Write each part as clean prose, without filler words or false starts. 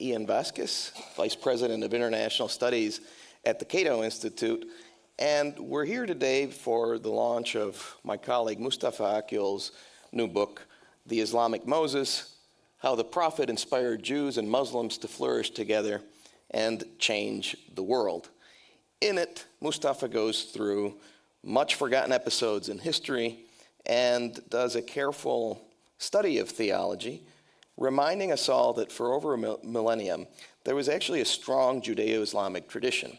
Ian Vasquez, Vice President of International Studies at the Cato Institute. And we're here today for the launch of my colleague Mustafa Akyol's new book, The Islamic Moses, How the Prophet Inspired Jews and Muslims to Flourish Together and Change the World. In it, Mustafa goes through much forgotten episodes in history and does a careful study of theology, reminding us all that for over a millennium, there was actually a strong Judeo-Islamic tradition.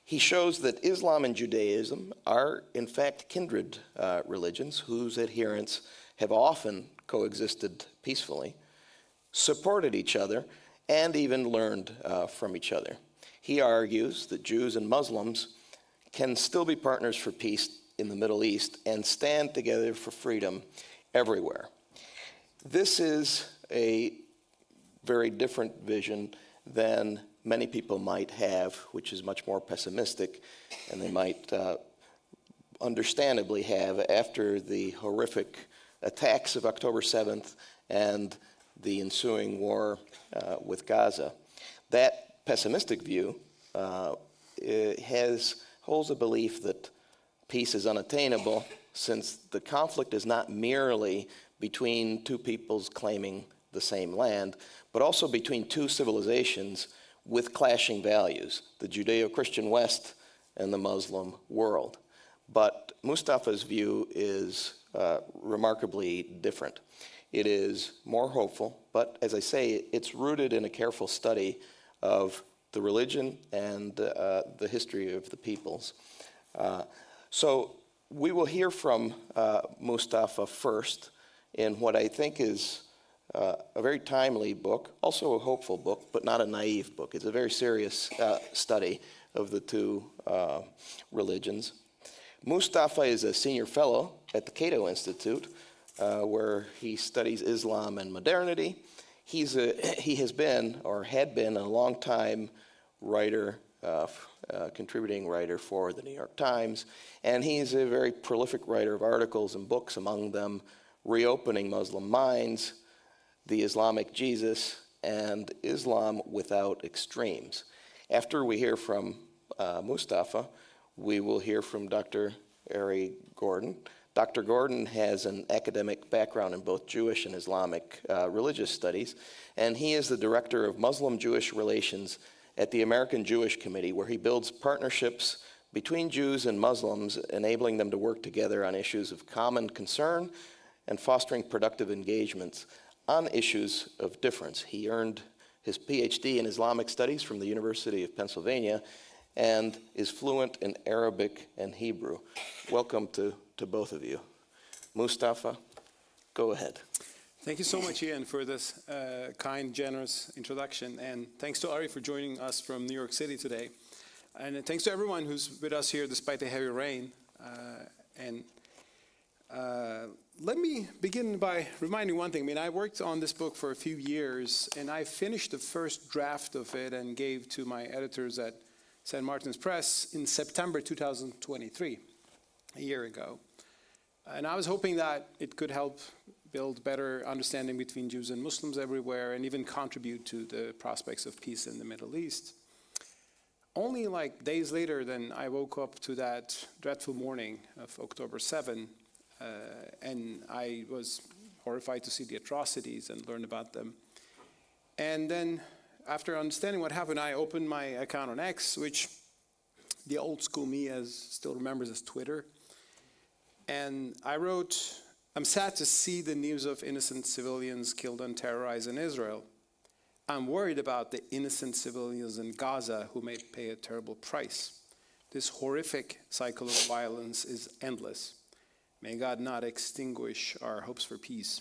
He shows that Islam and Judaism are, in fact, kindred religions whose adherents have often coexisted peacefully, supported each other, and even learned from each other. He argues that Jews and Muslims can still be partners for peace in the Middle East and stand together for freedom everywhere. This is a very different vision than many people might have, which is much more pessimistic, and they might understandably have after the horrific attacks of October 7th and the ensuing war with Gaza. That pessimistic view holds a belief that peace is unattainable, since the conflict is not merely between two peoples claiming the same land, but also between two civilizations with clashing values, the Judeo-Christian West and the Muslim world. But Mustafa's view is remarkably different. It is more hopeful, but as I say, it's rooted in a careful study of the religion and the history of the peoples. So we will hear from Mustafa first in what I think is a very timely book, also a hopeful book, but not a naive book. It's a very serious study of the two religions. Mustafa is a senior fellow at the Cato Institute, where he studies Islam and modernity. He has been, or had been, a long-time writer, contributing writer for the New York Times, and he's a very prolific writer of articles and books, among them Reopening Muslim Minds, The Islamic Jesus, and Islam Without Extremes. After we hear from Mustafa, we will hear from Dr. Ary Gordon. Dr. Gordon has an academic background in both Jewish and Islamic religious studies, and he is the director of Muslim-Jewish relations at the American Jewish Committee, where he builds partnerships between Jews and Muslims, enabling them to work together on issues of common concern and fostering productive engagements on issues of difference. He earned his PhD in Islamic studies from the University of Pennsylvania and is fluent in Arabic and Hebrew. Welcome to both of you. Mustafa, go ahead. Thank you so much, Ian, for this kind, generous introduction. And thanks to Ary for joining us from New York City today. And thanks to everyone who's with us here despite the heavy rain. Let me begin by reminding one thing. I mean, I worked on this book for a few years, and I finished the first draft of it and gave to my editors at St. Martin's Press in September 2023, a year ago. And I was hoping that it could help build better understanding between Jews and Muslims everywhere, and even contribute to the prospects of peace in the Middle East. Only like days later, then I woke up to that dreadful morning of October 7, and I was horrified to see the atrocities and learn about them. And then, after understanding what happened, I opened my account on X, which the old school me still remembers as Twitter. And I wrote, "I'm sad to see the news of innocent civilians killed and terrorized in Israel. I'm worried about the innocent civilians in Gaza who may pay a terrible price. This horrific cycle of violence is endless. May God not extinguish our hopes for peace."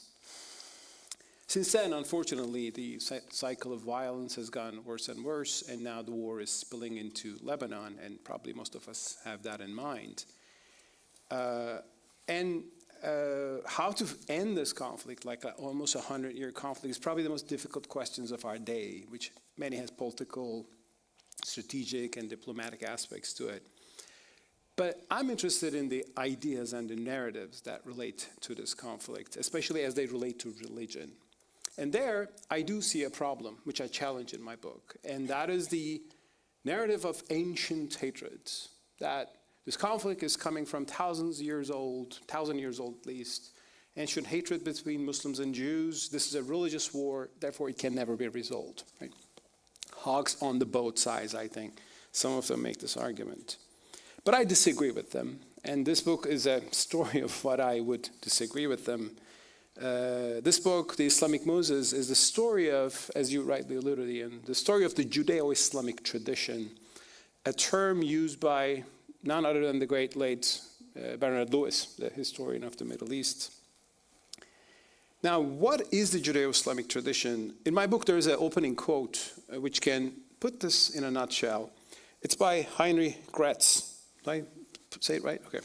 Since then, unfortunately, the cycle of violence has gotten worse and worse, and now the war is spilling into Lebanon, and probably most of us have that in mind. How to end this conflict, like almost a 100-year conflict, is probably the most difficult questions of our day, which many has political, strategic, and diplomatic aspects to it. But I'm interested in the ideas and the narratives that relate to this conflict, especially as they relate to religion. And there, I do see a problem, which I challenge in my book, and that is the narrative of ancient hatreds, that this conflict is coming from 1,000 years old at least, ancient hatred between Muslims and Jews. This is a religious war, therefore it can never be resolved. Right? Hogs on the both sides, I think. Some of them make this argument. But I disagree with them, and this book is a story of what I would disagree with them. This book, The Islamic Moses, is the story of, as you rightly alluded, Ian, the story of the Judeo-Islamic tradition, a term used by none other than the great late Bernard Lewis, the historian of the Middle East. Now, what is the Judeo-Islamic tradition? In my book, there is an opening quote which can put this in a nutshell. It's by Ary Gordon. Did I say it right? Okay.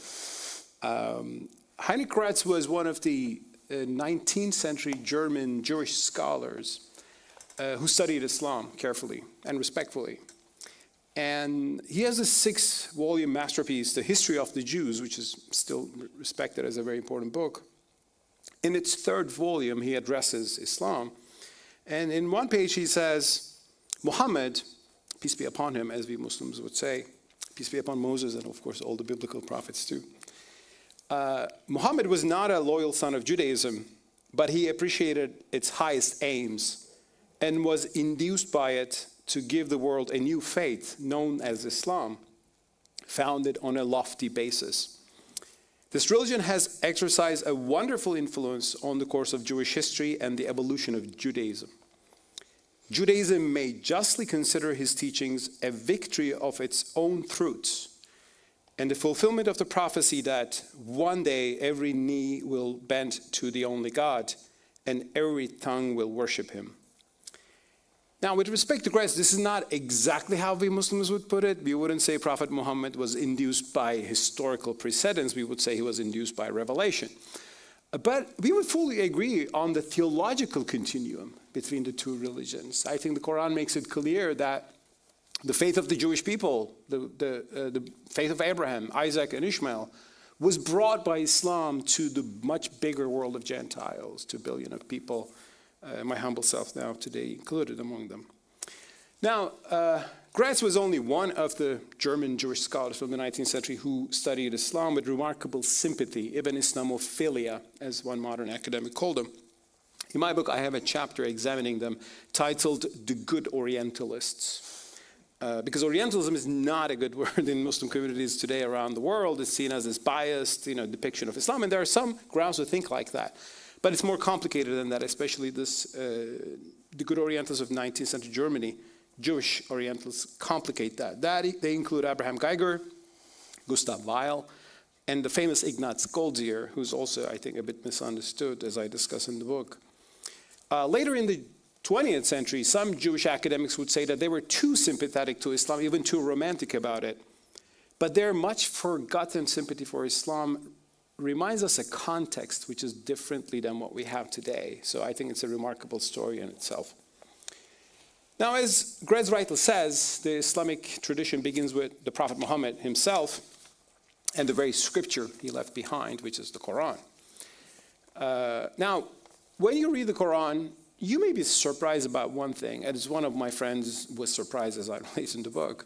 Ary Gordon was one of the 19th century German Jewish scholars who studied Islam carefully and respectfully. And he has a 6-volume masterpiece, The History of the Jews, which is still respected as a very important book. In its 3rd volume, he addresses Islam. And in one page, he says, Muhammad, peace be upon him, as we Muslims would say, peace be upon Moses, and of course all the biblical prophets too. Muhammad was not a loyal son of Judaism, but he appreciated its highest aims and was induced by it to give the world a new faith known as Islam, founded on a lofty basis. This religion has exercised a wonderful influence on the course of Jewish history and the evolution of Judaism. Judaism may justly consider his teachings a victory of its own truths and the fulfillment of the prophecy that one day every knee will bend to the only God and every tongue will worship him. Now, with respect to Christ, this is not exactly how we Muslims would put it. We wouldn't say Prophet Muhammad was induced by historical precedents. We would say he was induced by revelation. But we would fully agree on the theological continuum between the two religions. I think the Quran makes it clear that the faith of the Jewish people, the faith of Abraham, Isaac, and Ishmael, was brought by Islam to the much bigger world of Gentiles, to 1 billion of people, my humble self now today included among them. Now, Gratz was only one of the German Jewish scholars from the 19th century who studied Islam with remarkable sympathy, Ibn Islamophilia, as one modern academic called them. In my book, I have a chapter examining them titled The Good Orientalists. Because Orientalism is not a good word in Muslim communities today around the world. It's seen as this biased, depiction of Islam, and there are some grounds to think like that. But it's more complicated than that, especially the good Orientalists of 19th century Germany, Jewish Orientalists, complicate that. They include Abraham Geiger, Gustav Weil, and the famous Ignaz Goldziher, who's also, I think, a bit misunderstood, as I discuss in the book. Later in the 20th century, some Jewish academics would say that they were too sympathetic to Islam, even too romantic about it. But their much forgotten sympathy for Islam reminds us a context which is differently than what we have today. So I think it's a remarkable story in itself. Now, as Gretz rightly says, the Islamic tradition begins with the Prophet Muhammad himself and the very scripture he left behind, which is the Quran. Now, when you read the Quran, you may be surprised about one thing, and as one of my friends was surprised as I released in the book.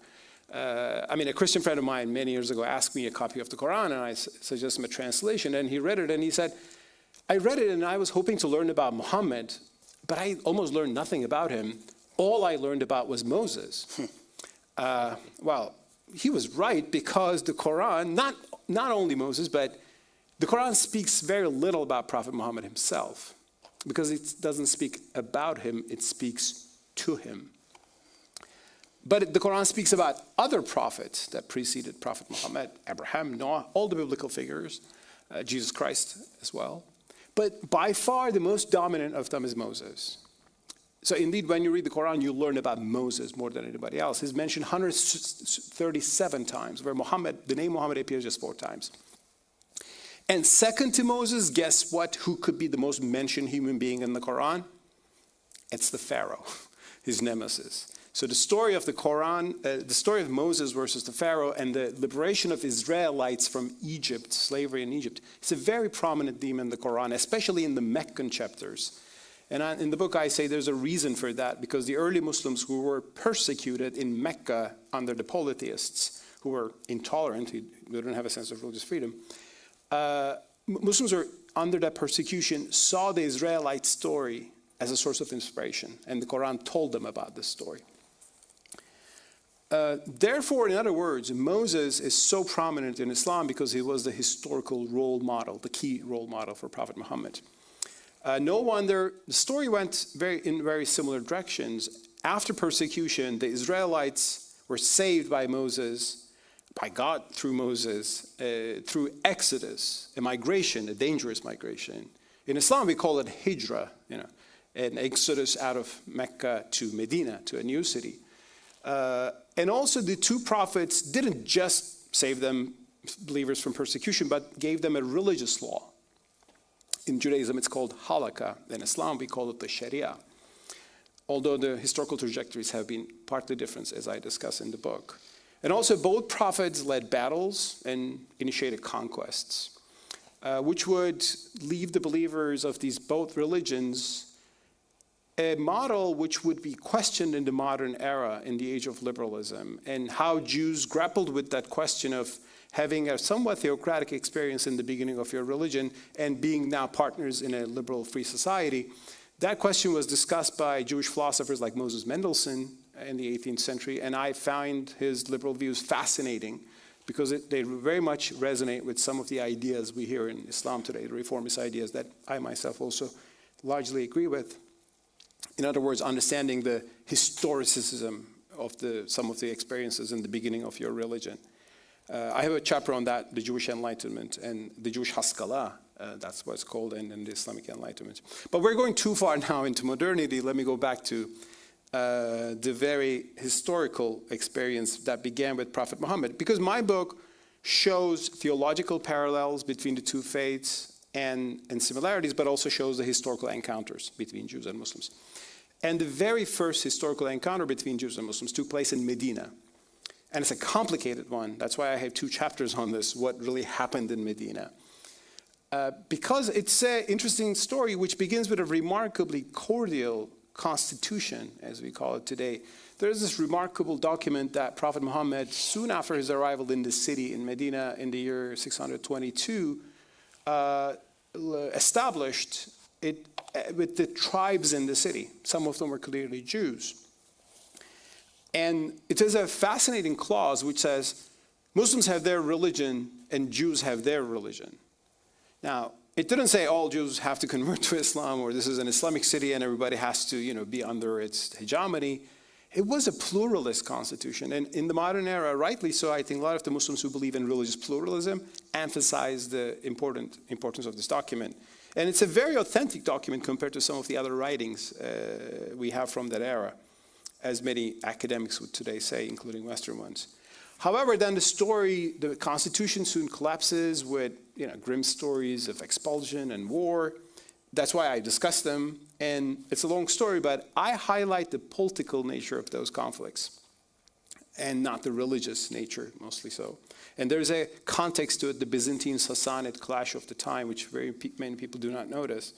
A Christian friend of mine many years ago asked me a copy of the Quran, and I suggested him a translation, and he read it, and he said, I read it, and I was hoping to learn about Muhammad, but I almost learned nothing about him. All I learned about was Moses. Well, he was right, because the Quran, not only Moses, but the Quran speaks very little about Prophet Muhammad himself, because it doesn't speak about him, it speaks to him. But the Quran speaks about other prophets that preceded Prophet Muhammad, Abraham, Noah, all the biblical figures, Jesus Christ as well. But by far the most dominant of them is Moses. So indeed, when you read the Quran, you learn about Moses more than anybody else. He's mentioned 137 times, where the name Muhammad appears just 4 times. And second to Moses, guess what? Who could be the most mentioned human being in the Quran? It's the Pharaoh, his nemesis. So the story of the Quran, the story of Moses versus the Pharaoh and the liberation of Israelites from Egypt, slavery in Egypt, it's a very prominent theme in the Quran, especially in the Meccan chapters. And in the book I say there's a reason for that, because the early Muslims who were persecuted in Mecca under the polytheists, who were intolerant, who didn't have a sense of religious freedom, Muslims who were under that persecution saw the Israelite story as a source of inspiration, and the Quran told them about this story. Therefore, in other words, Moses is so prominent in Islam because he was the historical role model, the key role model for Prophet Muhammad. No wonder the story went in very similar directions. After persecution, the Israelites were saved by Moses, by God through Moses, through Exodus, a migration, a dangerous migration. In Islam, we call it hijrah, an exodus out of Mecca to Medina, to a new city. And also the two prophets didn't just save them, believers, from persecution, but gave them a religious law. In Judaism, it's called halakha. In Islam, we call it the sharia. Although the historical trajectories have been partly different, as I discuss in the book. And also, both prophets led battles and initiated conquests, which would leave the believers of these both religions a model which would be questioned in the modern era, in the age of liberalism, and how Jews grappled with that question of having a somewhat theocratic experience in the beginning of your religion and being now partners in a liberal free society. That question was discussed by Jewish philosophers like Moses Mendelssohn in the 18th century, and I find his liberal views fascinating because they very much resonate with some of the ideas we hear in Islam today, the reformist ideas that I myself also largely agree with. In other words, understanding the historicism of some of the experiences in the beginning of your religion. I have a chapter on that, the Jewish Enlightenment and the Jewish Haskalah, that's what it's called, and the Islamic Enlightenment. But we're going too far now into modernity. Let me go back to the very historical experience that began with Prophet Muhammad, because my book shows theological parallels between the two faiths and similarities, but also shows the historical encounters between Jews and Muslims. And the very first historical encounter between Jews and Muslims took place in Medina. And it's a complicated one. That's why I have 2 chapters on this, what really happened in Medina. Because it's an interesting story which begins with a remarkably cordial constitution, as we call it today. There's this remarkable document that Prophet Muhammad, soon after his arrival in the city in Medina in the year 622, established it with the tribes in the city. Some of them were clearly Jews. And it is a fascinating clause which says, Muslims have their religion and Jews have their religion. Now, it didn't say all Jews have to convert to Islam, or this is an Islamic city and everybody has to, be under its hegemony. It was a pluralist constitution. And in the modern era, rightly so, I think a lot of the Muslims who believe in religious pluralism emphasize the importance of this document. And it's a very authentic document compared to some of the other writings we have from that era, as many academics would today say, including Western ones. However, then the constitution soon collapses with grim stories of expulsion and war. That's why I discuss them. And it's a long story, but I highlight the political nature of those conflicts and not the religious nature, mostly so. And there's a context to it, the Byzantine-Sassanid clash of the time, which many people do not notice.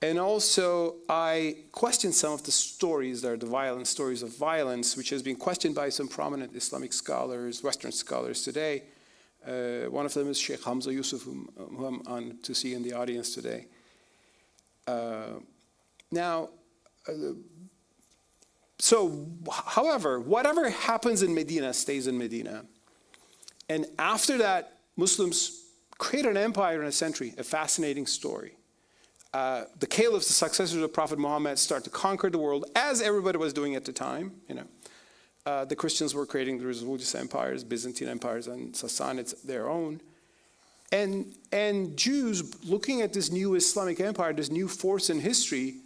And also, I question some of the stories that are the violent stories of violence, which has been questioned by some prominent Islamic scholars, Western scholars today. One of them is Sheikh Hamza Yusuf, whom I'm on to see in the audience today. However, whatever happens in Medina stays in Medina. And after that, Muslims create an empire in a century, a fascinating story. The caliphs, the successors of Prophet Muhammad, start to conquer the world, as everybody was doing at the time. The Christians were creating the religious empires, Byzantine empires, and Sassanids their own. And Jews, looking at this new Islamic empire, this new force in history,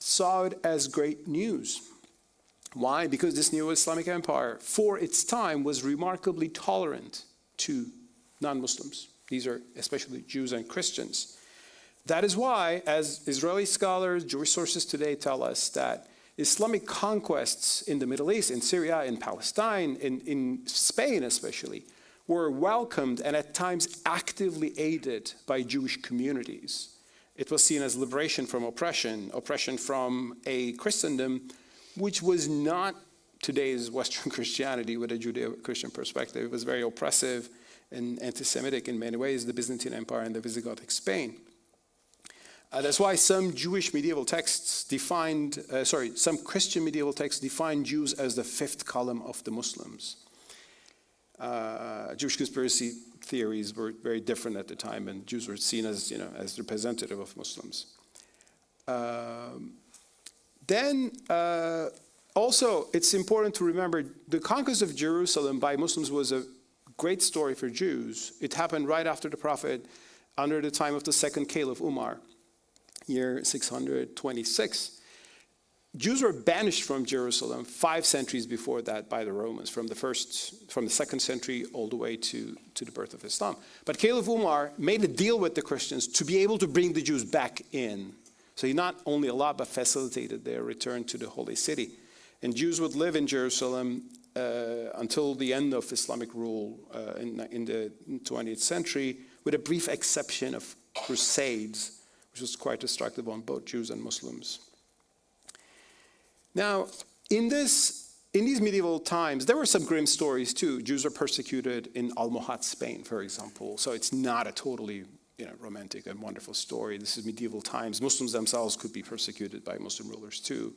saw it as great news. Why? Because this new Islamic empire, for its time, was remarkably tolerant to non-Muslims. These are especially Jews and Christians. That is why, as Israeli scholars, Jewish sources today tell us that Islamic conquests in the Middle East, in Syria, in Palestine, in Spain especially, were welcomed and at times actively aided by Jewish communities. It was seen as liberation from oppression, oppression from a Christendom which was not today's Western Christianity with a Judeo-Christian perspective. It was very oppressive and anti-Semitic in many ways, the Byzantine Empire and the Visigothic Spain. That's why some Jewish medieval texts some Christian medieval texts defined Jews as the fifth column of the Muslims. Jewish conspiracy theories were very different at the time, and Jews were seen as, as representative of Muslims. Also, it's important to remember the conquest of Jerusalem by Muslims was a great story for Jews. It happened right after the Prophet, under the time of the second Caliph Umar, year 626. Jews were banished from Jerusalem 5 centuries before that by the Romans, from the 2nd century all the way to the birth of Islam. But Caliph Umar made a deal with the Christians to be able to bring the Jews back in. So he not only allowed but facilitated their return to the Holy City. And Jews would live in Jerusalem until the end of Islamic rule in the 20th century, with a brief exception of crusades, which was quite destructive on both Jews and Muslims. Now, in these medieval times, there were some grim stories too. Jews were persecuted in Almohad, Spain, for example. So it's not a totally romantic and wonderful story. This is medieval times. Muslims themselves could be persecuted by Muslim rulers too.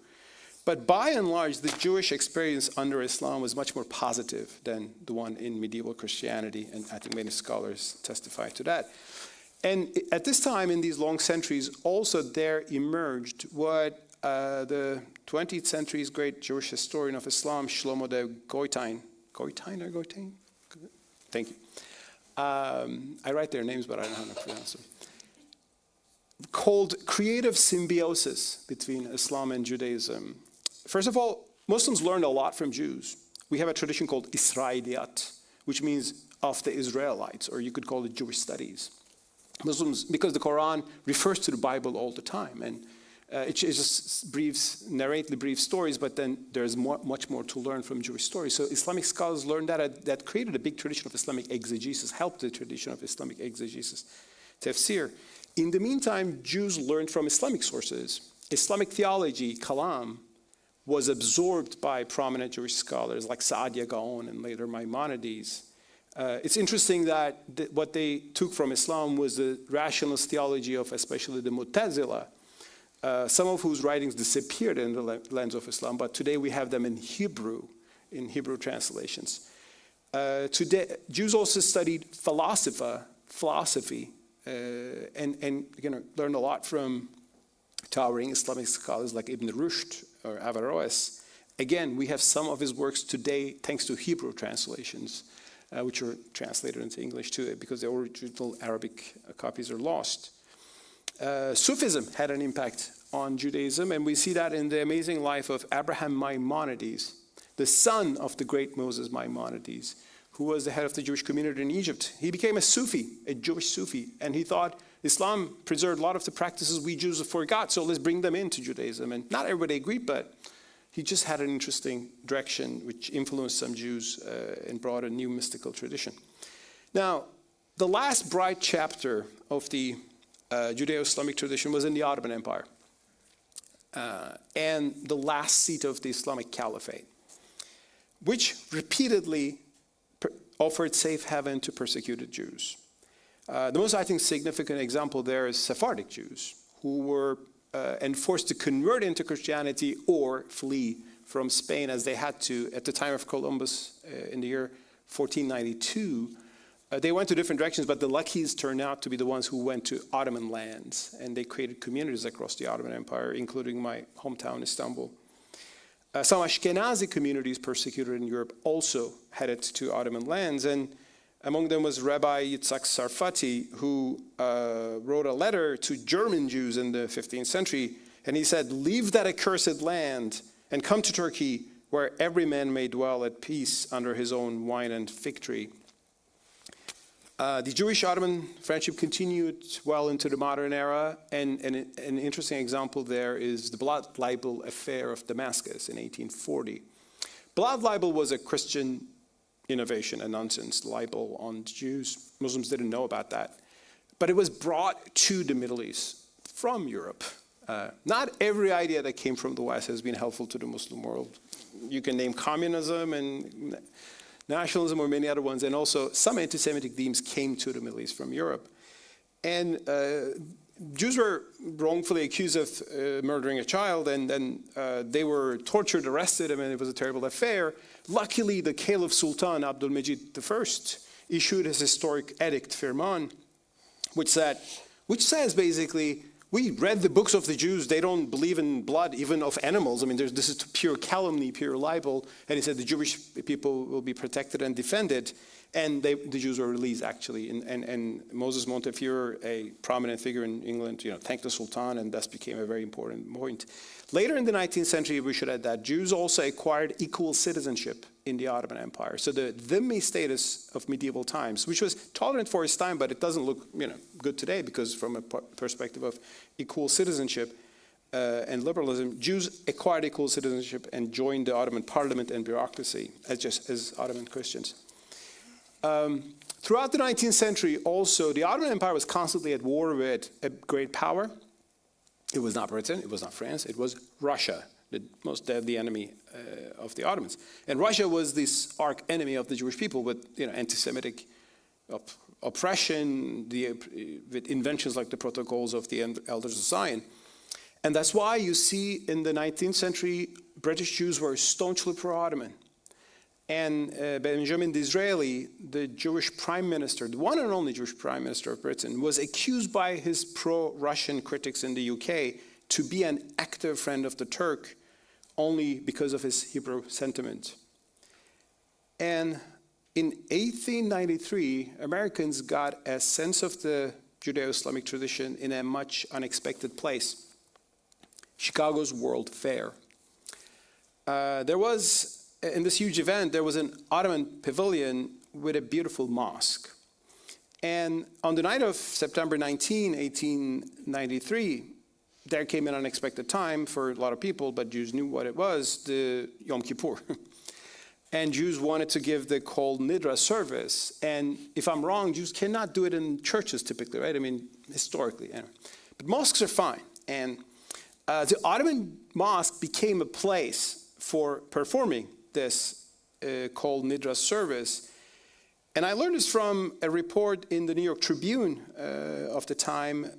But by and large, the Jewish experience under Islam was much more positive than the one in medieval Christianity, and I think many scholars testify to that. And at this time, in these long centuries, also there emerged what the 20th century's great Jewish historian of Islam, Shlomo de Goitein. Goitein? Thank you. I write their names, but I don't know how to pronounce them. Called creative symbiosis between Islam and Judaism. First of all, Muslims learned a lot from Jews. We have a tradition called Israeliyat, which means of the Israelites, or you could call it Jewish studies. Muslims, because the Quran refers to the Bible all the time, and it just narrates brief stories, but then there's much more to learn from Jewish stories. So Islamic scholars learned that created a big tradition of Islamic exegesis, helped the tradition of Islamic exegesis, tafsir. In the meantime, Jews learned from Islamic sources. Islamic theology, kalam, was absorbed by prominent Jewish scholars like Saadia Gaon and later Maimonides. It's interesting that what they took from Islam was the rationalist theology of especially the Mu'tazila, some of whose writings disappeared in the lens of Islam, but today we have them in Hebrew translations. Today, Jews also studied philosophy, and learned a lot from towering Islamic scholars like Ibn Rushd or Averroes. Again, we have some of his works today thanks to Hebrew translations, which are translated into English too, because the original Arabic copies are lost. Sufism had an impact on Judaism, and we see that in the amazing life of Abraham Maimonides, the son of the great Moses Maimonides, who was the head of the Jewish community in Egypt. He became a Sufi, a Jewish Sufi, and he thought Islam preserved a lot of the practices we Jews forgot, so let's bring them into Judaism. And not everybody agreed, but he just had an interesting direction which influenced some Jews and brought a new mystical tradition. Now, the last bright chapter of the Judeo-Islamic tradition was in the Ottoman Empire and the last seat of the Islamic Caliphate, which repeatedly offered safe haven to persecuted Jews. The most, I think, significant example there is Sephardic Jews, who were enforced to convert into Christianity or flee from Spain, as they had to at the time of Columbus in the year 1492. They went to different directions, but the luckiest turned out to be the ones who went to Ottoman lands, and they created communities across the Ottoman Empire, including my hometown, Istanbul. Some Ashkenazi communities persecuted in Europe also headed to Ottoman lands, and among them was Rabbi Yitzhak Sarfati, who wrote a letter to German Jews in the 15th century, and he said, "Leave that accursed land and come to Turkey, where every man may dwell at peace under his own wine and fig tree." The Jewish-Ottoman friendship continued well into the modern era, and an interesting example there is the blood libel affair of Damascus in 1840. Blood libel was a Christian innovation, a nonsense libel on Jews. Muslims didn't know about that. But it was brought to the Middle East from Europe. Not every idea that came from the West has been helpful to the Muslim world. You can name communism and nationalism or many other ones, and also some anti-Semitic themes came to the Middle East from Europe. And Jews were wrongfully accused of murdering a child, and then they were tortured, arrested, and it was a terrible affair. Luckily, the Caliph Sultan Abdul-Majid I issued his historic edict, Firman, which says basically, we read the books of the Jews, they don't believe in blood, even of animals. I mean, this is pure calumny, pure libel. And he said the Jewish people will be protected and defended. And the Jews were released, actually. And Moses Montefiore, a prominent figure in England, thanked the Sultan, and thus became a very important point. Later in the 19th century, we should add that Jews also acquired equal citizenship in the Ottoman Empire. So the dhimmi status of medieval times, which was tolerant for its time, but it doesn't look good today, because from a perspective of equal citizenship and liberalism, Jews acquired equal citizenship and joined the Ottoman parliament and bureaucracy as Ottoman Christians. Throughout the 19th century, also, the Ottoman Empire was constantly at war with a great power. It was not Britain, it was not France, it was Russia, the most deadly enemy of the Ottomans. And Russia was this arch enemy of the Jewish people with anti-Semitic oppression, with inventions like the protocols of the Elders of Zion. And that's why you see in the 19th century, British Jews were staunchly pro-Ottoman. And Benjamin Disraeli, the Jewish prime minister, the one and only Jewish prime minister of Britain, was accused by his pro-Russian critics in the UK to be an active friend of the Turk only because of his Hebrew sentiment. And in 1893, Americans got a sense of the Judeo-Islamic tradition in a much unexpected place, Chicago's World Fair. In this huge event, there was an Ottoman pavilion with a beautiful mosque. And on the night of September 19, 1893, there came an unexpected time for a lot of people, but Jews knew what it was, the Yom Kippur. And Jews wanted to give the called Nidra service. And if I'm wrong, Jews cannot do it in churches typically, right? I mean, historically. Anyway. But mosques are fine. And the Ottoman mosque became a place for performing this called Nidra service. And I learned this from a report in the New York Tribune of the time,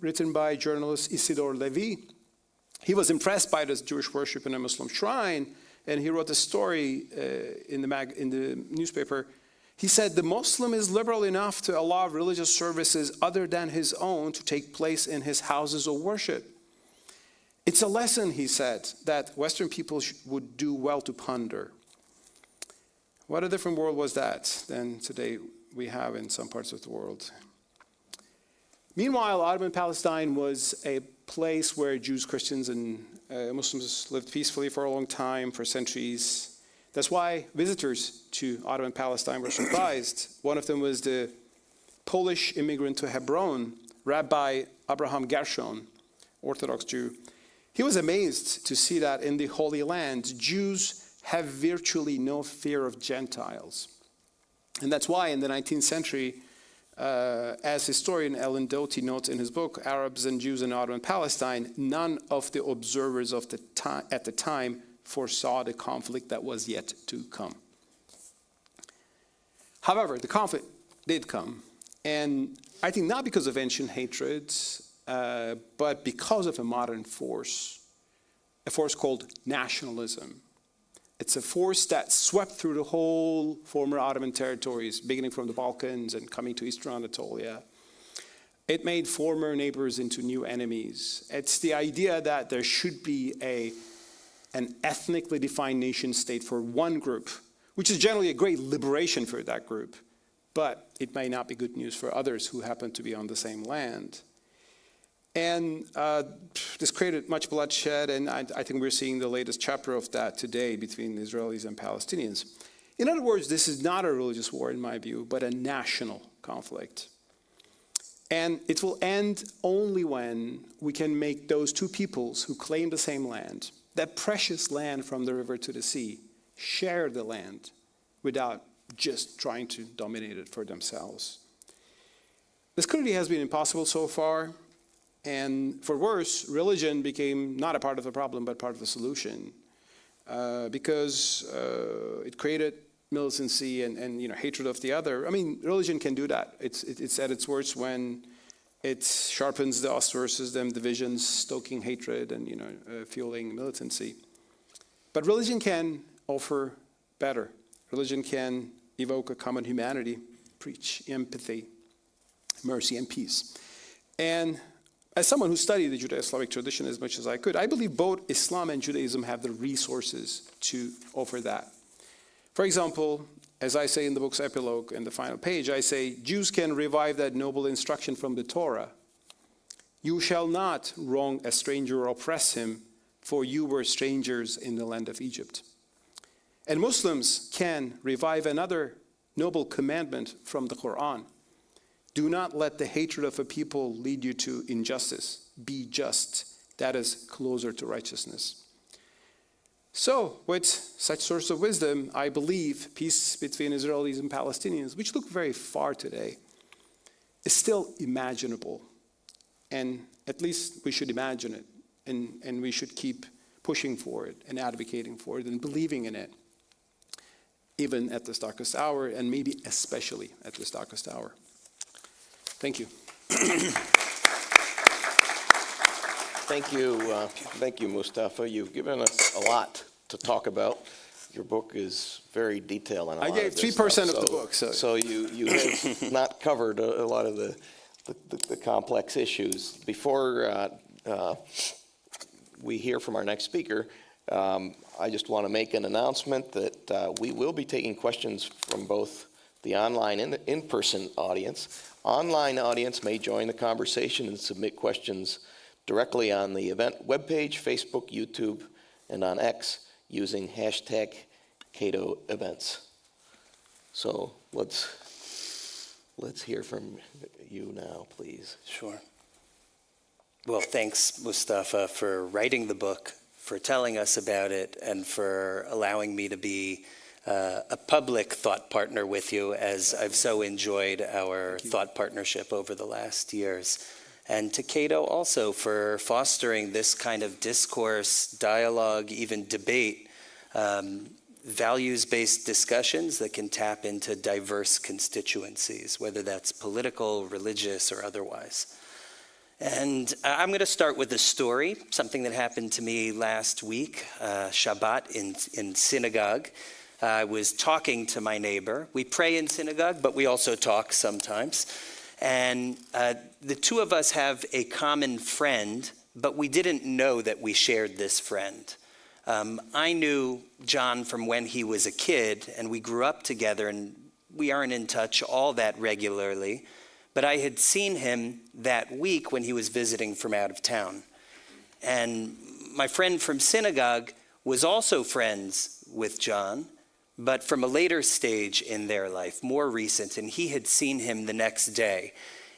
written by journalist Isidore Levy. He was impressed by this Jewish worship in a Muslim shrine, and he wrote a story in the newspaper. He said, the Muslim is liberal enough to allow religious services other than his own to take place in his houses of worship. It's a lesson, he said, that Western people would do well to ponder. What a different world was that than today we have in some parts of the world. Meanwhile, Ottoman Palestine was a place where Jews, Christians, and Muslims lived peacefully for a long time, for centuries. That's why visitors to Ottoman Palestine were surprised. One of them was the Polish immigrant to Hebron, Rabbi Abraham Gershon, Orthodox Jew. He was amazed to see that in the Holy Land, Jews have virtually no fear of Gentiles. And that's why in the 19th century, as historian Ellen Doty notes in his book, Arabs and Jews in Ottoman Palestine, none of the observers of at the time foresaw the conflict that was yet to come. However, the conflict did come, and I think not because of ancient hatreds, but because of a modern force, a force called nationalism. It's a force that swept through the whole former Ottoman territories, beginning from the Balkans and coming to Eastern Anatolia. It made former neighbors into new enemies. It's the idea that there should be an ethnically defined nation state for one group, which is generally a great liberation for that group, but it may not be good news for others who happen to be on the same land. And this created much bloodshed, and I think we're seeing the latest chapter of that today between Israelis and Palestinians. In other words, this is not a religious war, in my view, but a national conflict. And it will end only when we can make those two peoples who claim the same land, that precious land from the river to the sea, share the land without just trying to dominate it for themselves. This clearly has been impossible so far. And for worse, religion became not a part of the problem, but part of the solution, because it created militancy and hatred of the other. I mean, religion can do that. It's at its worst when it sharpens the us versus them divisions, stoking hatred and fueling militancy. But religion can offer better. Religion can evoke a common humanity, preach empathy, mercy, and peace. And as someone who studied the Judeo-Islamic tradition as much as I could, I believe both Islam and Judaism have the resources to offer that. For example, as I say in the book's epilogue in the final page, I say, Jews can revive that noble instruction from the Torah. You shall not wrong a stranger or oppress him, for you were strangers in the land of Egypt. And Muslims can revive another noble commandment from the Quran. Do not let the hatred of a people lead you to injustice. Be just. That is closer to righteousness. So, with such source of wisdom, I believe peace between Israelis and Palestinians, which look very far today, is still imaginable. And at least we should imagine it. And we should keep pushing for it and advocating for it and believing in it, even at this darkest hour, and maybe especially at this darkest hour. Thank you. Thank you, Mustafa. You've given us a lot to talk about. Your book is very detailed on a lot of this. I gave 3% of the book. So you have not covered a lot of the complex issues. Before we hear from our next speaker, I just want to make an announcement that we will be taking questions from both the online and the in-person audience. Online audience may join the conversation and submit questions directly on the event webpage, Facebook, YouTube, and on X using hashtag Cato Events. So let's hear from you now, please. Sure. Well, thanks, Mustafa, for writing the book, for telling us about it, and for allowing me to be a public thought partner with you, as I've so enjoyed our thought partnership over the last years. And to Cato also for fostering this kind of discourse, dialogue, even debate, values-based discussions that can tap into diverse constituencies, whether that's political, religious, or otherwise. And I'm going to start with a story, something that happened to me last week, Shabbat in synagogue. I was talking to my neighbor. We pray in synagogue, but we also talk sometimes. And the two of us have a common friend, but we didn't know that we shared this friend. I knew John from when he was a kid, and we grew up together, and we aren't in touch all that regularly. But I had seen him that week when he was visiting from out of town. And my friend from synagogue was also friends with John, but from a later stage in their life, more recent, and he had seen him the next day.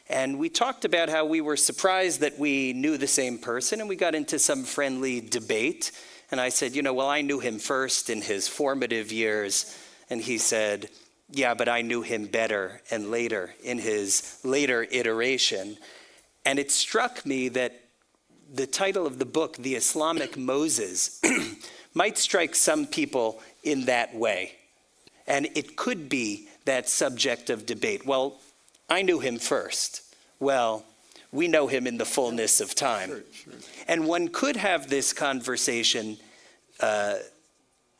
And we talked about how we were surprised that we knew the same person, and we got into some friendly debate. And I said, well, I knew him first in his formative years. And he said, yeah, but I knew him better and later in his later iteration. And it struck me that the title of the book, The Islamic Moses, might strike some people in that way. And it could be that subject of debate. Well, I knew him first. Well, we know him in the fullness of time. Sure. And one could have this conversation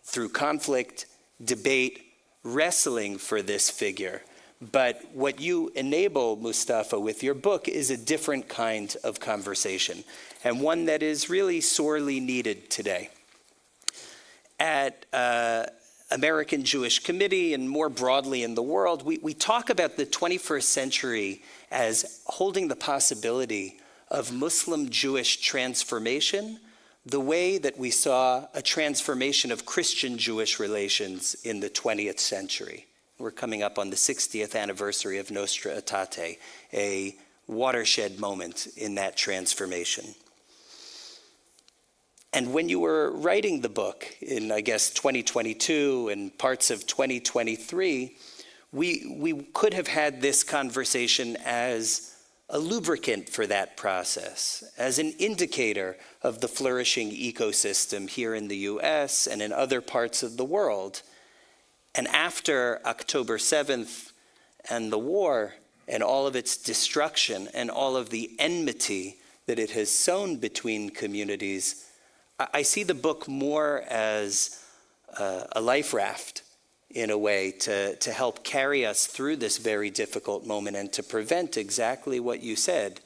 through conflict, debate, wrestling for this figure. But what you enable, Mustafa, with your book is a different kind of conversation, and one that is really sorely needed today. At American Jewish Committee and more broadly in the world, we talk about the 21st century as holding the possibility of Muslim-Jewish transformation the way that we saw a transformation of Christian-Jewish relations in the 20th century. We're coming up on the 60th anniversary of Nostra Aetate, a watershed moment in that transformation. And when you were writing the book in, I guess, 2022 and parts of 2023, we could have had this conversation as a lubricant for that process, as an indicator of the flourishing ecosystem here in the US and in other parts of the world. And after October 7th and the war and all of its destruction and all of the enmity that it has sown between communities, I see the book more as a life raft, in a way, to help carry us through this very difficult moment and to prevent exactly what you said,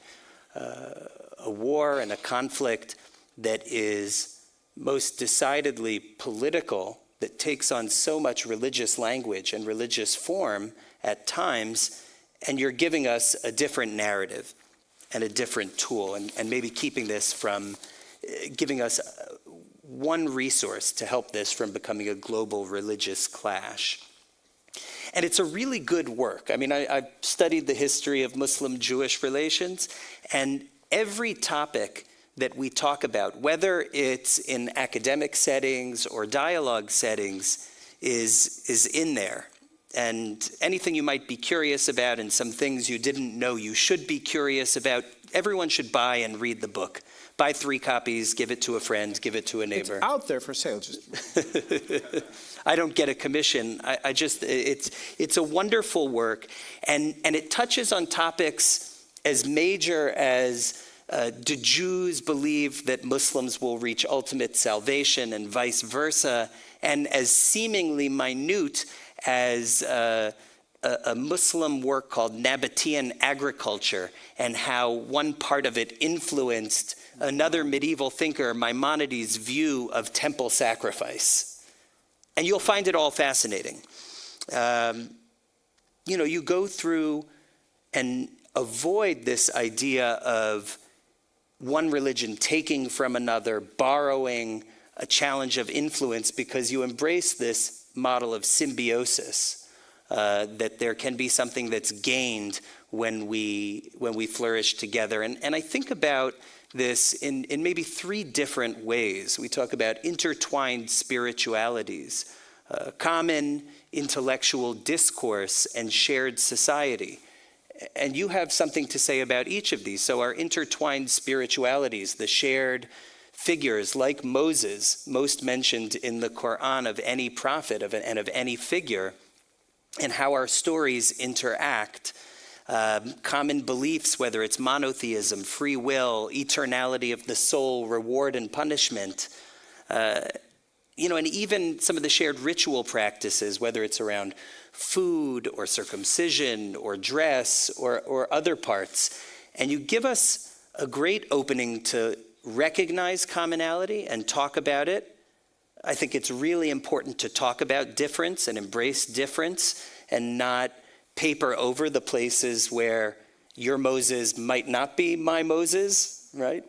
a war and a conflict that is most decidedly political, that takes on so much religious language and religious form at times, and you're giving us a different narrative and a different tool, and maybe keeping this from giving us one resource to help this from becoming a global religious clash. And it's a really good work. I mean, I've studied the history of Muslim-Jewish relations, and every topic that we talk about, whether it's in academic settings or dialogue settings, is in there. And anything you might be curious about and some things you didn't know you should be curious about, everyone should buy and read the book. Buy 3 copies, give it to a friend, give it to a neighbor. It's out there for sale. I don't get a commission. I just, it's a wonderful work. And it touches on topics as major as do Jews believe that Muslims will reach ultimate salvation and vice versa, and as seemingly minute as a Muslim work called Nabatean agriculture and how one part of it influenced another medieval thinker, Maimonides' view of temple sacrifice. And you'll find it all fascinating. You go through and avoid this idea of one religion taking from another, borrowing a challenge of influence, because you embrace this model of symbiosis, that there can be something that's gained when we flourish together. And I think about this in maybe 3 different ways. We talk about intertwined spiritualities, common intellectual discourse, and shared society. And you have something to say about each of these. So our intertwined spiritualities, the shared figures like Moses, most mentioned in the Quran of any prophet and of any figure, and how our stories interact. Common beliefs, whether it's monotheism, free will, eternality of the soul, reward and punishment, and even some of the shared ritual practices, whether it's around food or circumcision or dress or other parts. And you give us a great opening to recognize commonality and talk about it. I think it's really important to talk about difference and embrace difference and not paper over the places where your Moses might not be my Moses, right?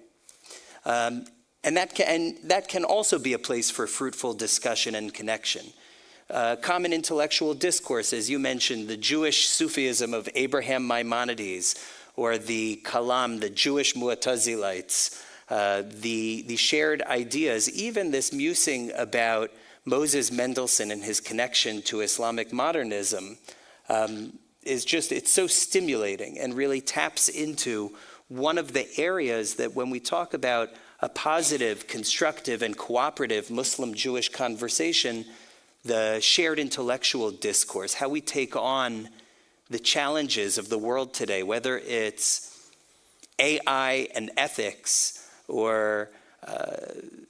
And that can also be a place for fruitful discussion and connection. Common intellectual discourse, as you mentioned, the Jewish Sufism of Abraham Maimonides, or the Kalam, the Jewish Mu'tazilites, the shared ideas, even this musing about Moses Mendelssohn and his connection to Islamic modernism, it's so stimulating and really taps into one of the areas that when we talk about a positive, constructive, and cooperative Muslim-Jewish conversation, the shared intellectual discourse, how we take on the challenges of the world today, whether it's AI and ethics or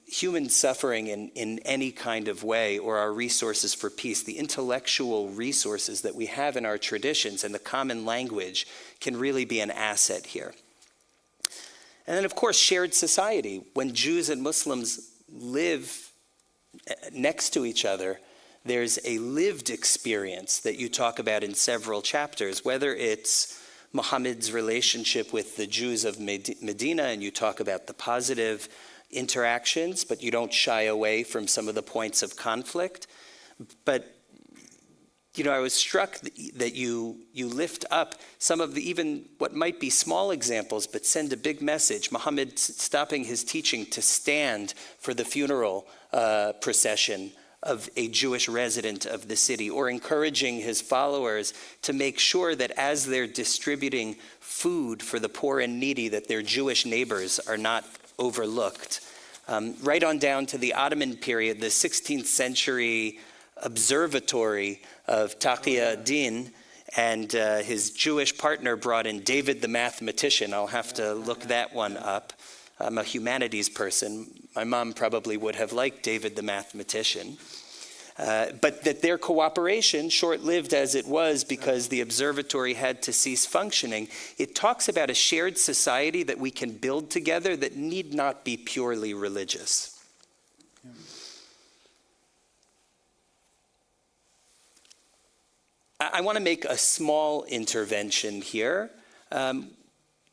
human suffering in any kind of way, or our resources for peace, the intellectual resources that we have in our traditions and the common language can really be an asset here. And then, of course, shared society. When Jews and Muslims live next to each other, there's a lived experience that you talk about in several chapters, whether it's Muhammad's relationship with the Jews of Medina, and you talk about the positive interactions, but you don't shy away from some of the points of conflict. But I was struck that you lift up some of the even what might be small examples, but send a big message. Muhammad stopping his teaching to stand for the funeral procession of a Jewish resident of the city, or encouraging his followers to make sure that as they're distributing food for the poor and needy, that their Jewish neighbors are not overlooked. Right on down to the Ottoman period, the 16th century observatory of Taqi ad-Din and his Jewish partner brought in David the mathematician. I'll have to look that one up. I'm a humanities person. My mom probably would have liked David the mathematician. But that their cooperation, short-lived as it was because the observatory had to cease functioning, it talks about a shared society that we can build together that need not be purely religious. I want to make a small intervention here.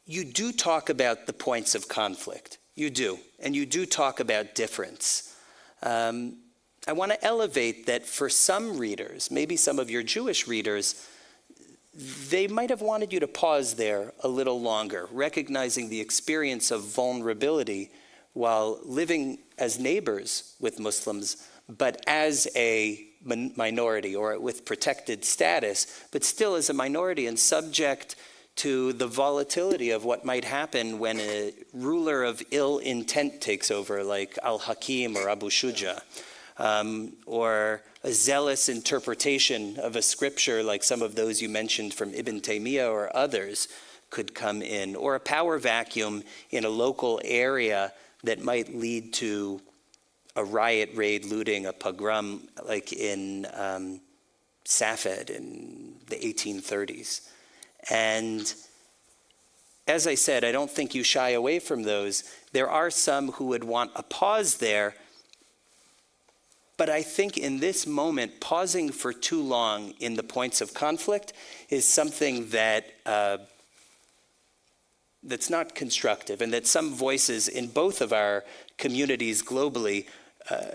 You do talk about the points of conflict. You do. And you do talk about difference. I want to elevate that for some readers, maybe some of your Jewish readers, they might have wanted you to pause there a little longer, recognizing the experience of vulnerability while living as neighbors with Muslims, but as a minority or with protected status, but still as a minority and subject to the volatility of what might happen when a ruler of ill intent takes over, like Al-Hakim or Abu Shuja, or a zealous interpretation of a scripture like some of those you mentioned from Ibn Taymiyyah or others could come in, or a power vacuum in a local area that might lead to a riot, raid, looting, a pogrom like in Safed in the 1830s. And as I said, I don't think you shy away from those. There are some who would want a pause there, but I think in this moment, pausing for too long in the points of conflict is something that that's not constructive, and that some voices in both of our communities globally,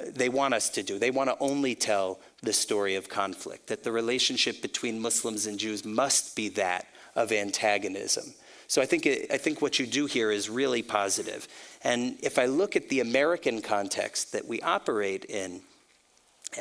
they want us to do. They want to only tell the story of conflict, that the relationship between Muslims and Jews must be that of antagonism. So I think what you do here is really positive. And if I look at the American context that we operate in,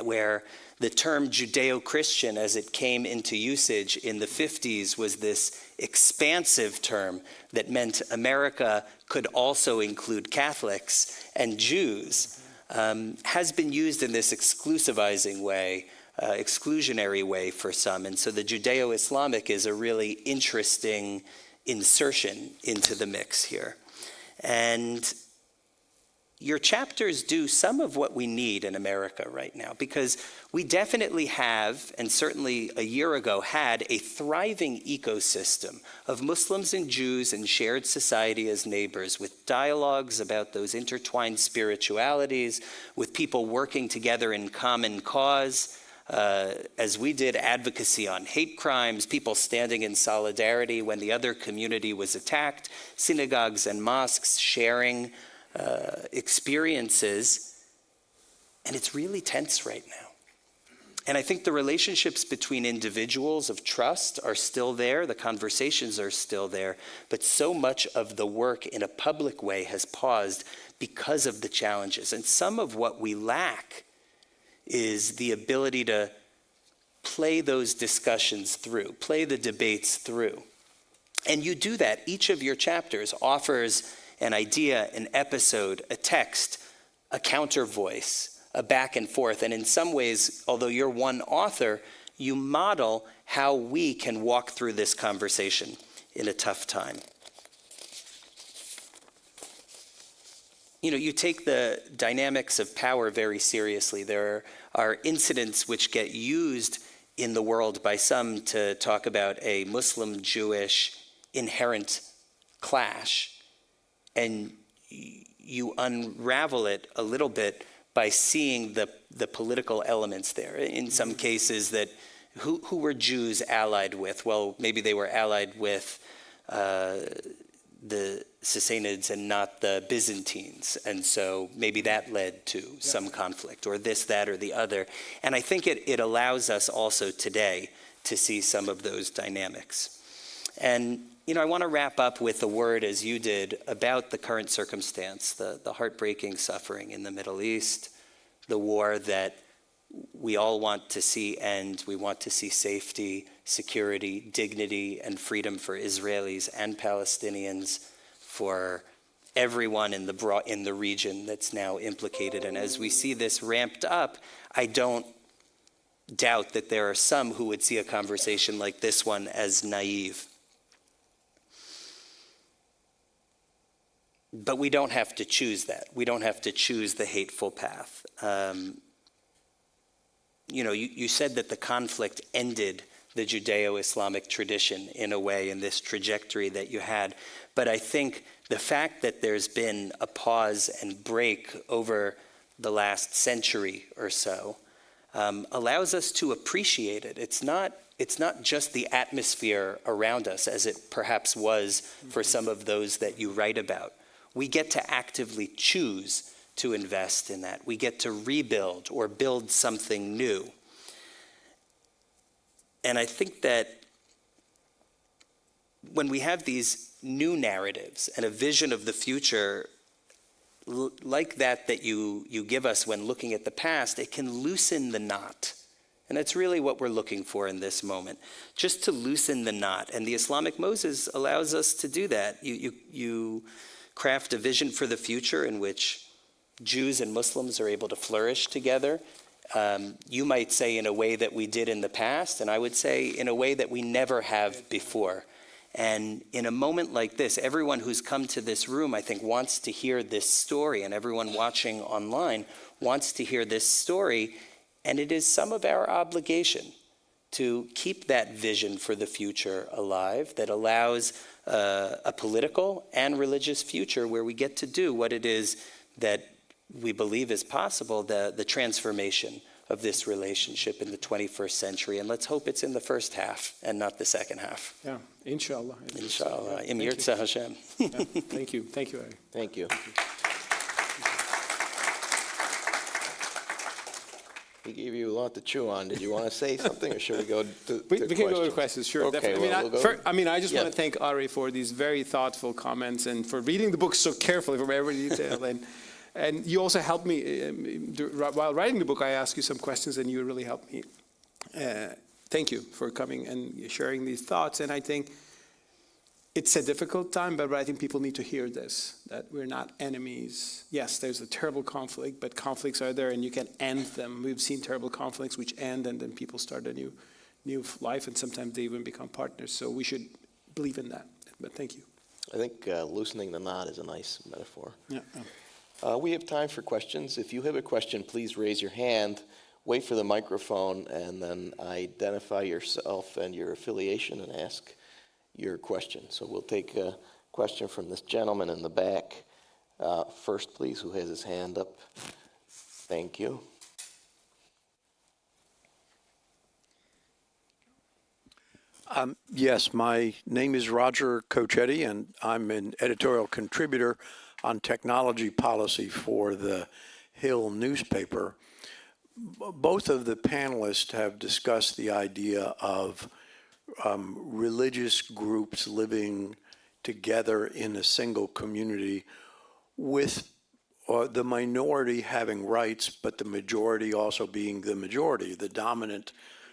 where the term Judeo-Christian as it came into usage in the 50s was this expansive term that meant America could also include Catholics and Jews, has been used in this exclusivizing way, exclusionary way for some. And so the Judeo-Islamic is a really interesting insertion into the mix here. And your chapters do some of what we need in America right now, because we definitely have, and certainly a year ago had, a thriving ecosystem of Muslims and Jews in shared society as neighbors, with dialogues about those intertwined spiritualities, with people working together in common cause, as we did advocacy on hate crimes, people standing in solidarity when the other community was attacked, synagogues and mosques sharing experiences, and it's really tense right now. And I think the relationships between individuals of trust are still there, the conversations are still there, but so much of the work in a public way has paused because of the challenges. And some of what we lack is the ability to play those discussions through, play the debates through. And you do that. Each of your chapters offers an idea, an episode, a text, a counter voice, a back and forth. And in some ways, although you're one author, you model how we can walk through this conversation in a tough time. You know, you take the dynamics of power very seriously. There are incidents which get used in the world by some to talk about a Muslim-Jewish inherent clash. And you unravel it a little bit by seeing the political elements there. In some cases, that who were Jews allied with? Well, maybe they were allied with the Sassanids and not the Byzantines. And so maybe that led to some conflict, or this, that, or the other. And I think it allows us also today to see some of those dynamics. And you know, I want to wrap up with a word, as you did, about the current circumstance, the heartbreaking suffering in the Middle East, the war that we all want to see end. We want to see safety, security, dignity, and freedom for Israelis and Palestinians, for everyone in the region that's now implicated. And as we see this ramped up, I don't doubt that there are some who would see a conversation like this one as naive. But we don't have to choose that. We don't have to choose the hateful path. You said that the conflict ended the Judeo-Islamic tradition in a way, in this trajectory that you had. But I think the fact that there's been a pause and break over the last century or so allows us to appreciate it. It's not just the atmosphere around us, as it perhaps was for some of those that you write about. We get to actively choose to invest in that. We get to rebuild or build something new. And I think that when we have these new narratives and a vision of the future like that you give us when looking at the past, it can loosen the knot. And that's really what we're looking for in this moment, just to loosen the knot. And the Islamic Moses allows us to do that. You craft a vision for the future in which Jews and Muslims are able to flourish together. You might say in a way that we did in the past, and I would say in a way that we never have before. And in a moment like this, everyone who's come to this room, I think, wants to hear this story, and everyone watching online wants to hear this story. And it is some of our obligation to keep that vision for the future alive that allows a political and religious future where we get to do what it is that we believe is possible, the transformation of this relationship in the 21st century. And let's hope it's in the first half and not the second half. Yeah, inshallah. Inshallah. Im Yirtzeh Hashem. Yeah, thank you. Thank you, Ary. Thank you. He gave you a lot to chew on. Did you want to say something, or should we go to We can go to questions, sure. Okay, Definitely. well, we'll go. I just Yeah. want to thank Ary for these very thoughtful comments and for reading the book so carefully from every detail. And you also helped me, while writing the book, I asked you some questions and you really helped me. Thank you for coming and sharing these thoughts. And I think it's a difficult time, but I think people need to hear this, that we're not enemies. Yes, there's a terrible conflict, but conflicts are there and you can end them. We've seen terrible conflicts which end and then people start a new life, and sometimes they even become partners. So we should believe in that. But thank you. I think loosening the knot is a nice metaphor. Yeah. We have time for questions. If you have a question, please raise your hand, wait for the microphone, and then identify yourself and your affiliation and ask your question. So we'll take a question from this gentleman in the back. First, please, who has his hand up. Thank you. Yes, my name is Roger Cochetti, and I'm an editorial contributor on technology policy for the Hill newspaper. Both of the panelists have discussed the idea of religious groups living together in a single community with the minority having rights, but the majority also being the majority, the dominant.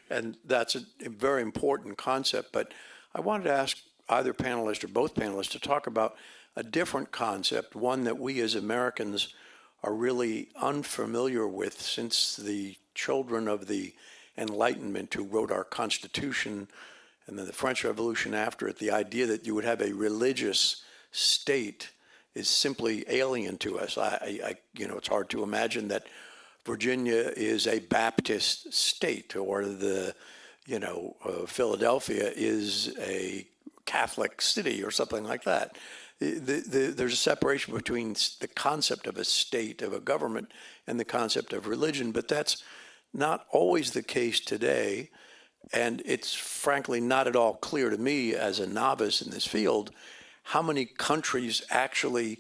And that's a very important concept. But I wanted to ask either panelist or both panelists to talk about a different concept, one that we as Americans are really unfamiliar with since the children of the Enlightenment who wrote our Constitution and then the French Revolution after it. The idea that you would have a religious state is simply alien to us. It's hard to imagine that Virginia is a Baptist state, or Philadelphia is a Catholic city or something like that. There's a separation between the concept of a state, of a government, and the concept of religion, but that's not always the case today. And it's frankly not at all clear to me as a novice in this field how many countries actually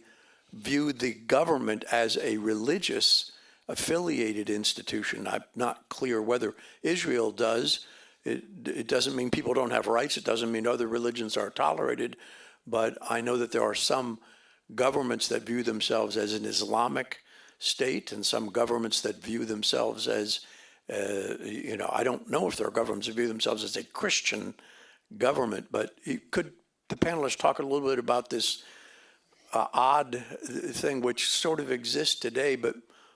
view the government as a religious affiliated institution. I'm not clear whether Israel does. It doesn't mean people don't have rights. It doesn't mean other religions are tolerated. But I know that there are some governments that view themselves as an Islamic state and some governments that view themselves as I don't know if there are governments that view themselves as a Christian government, but could the panelists talk a little bit about this odd thing which sort of exists today, but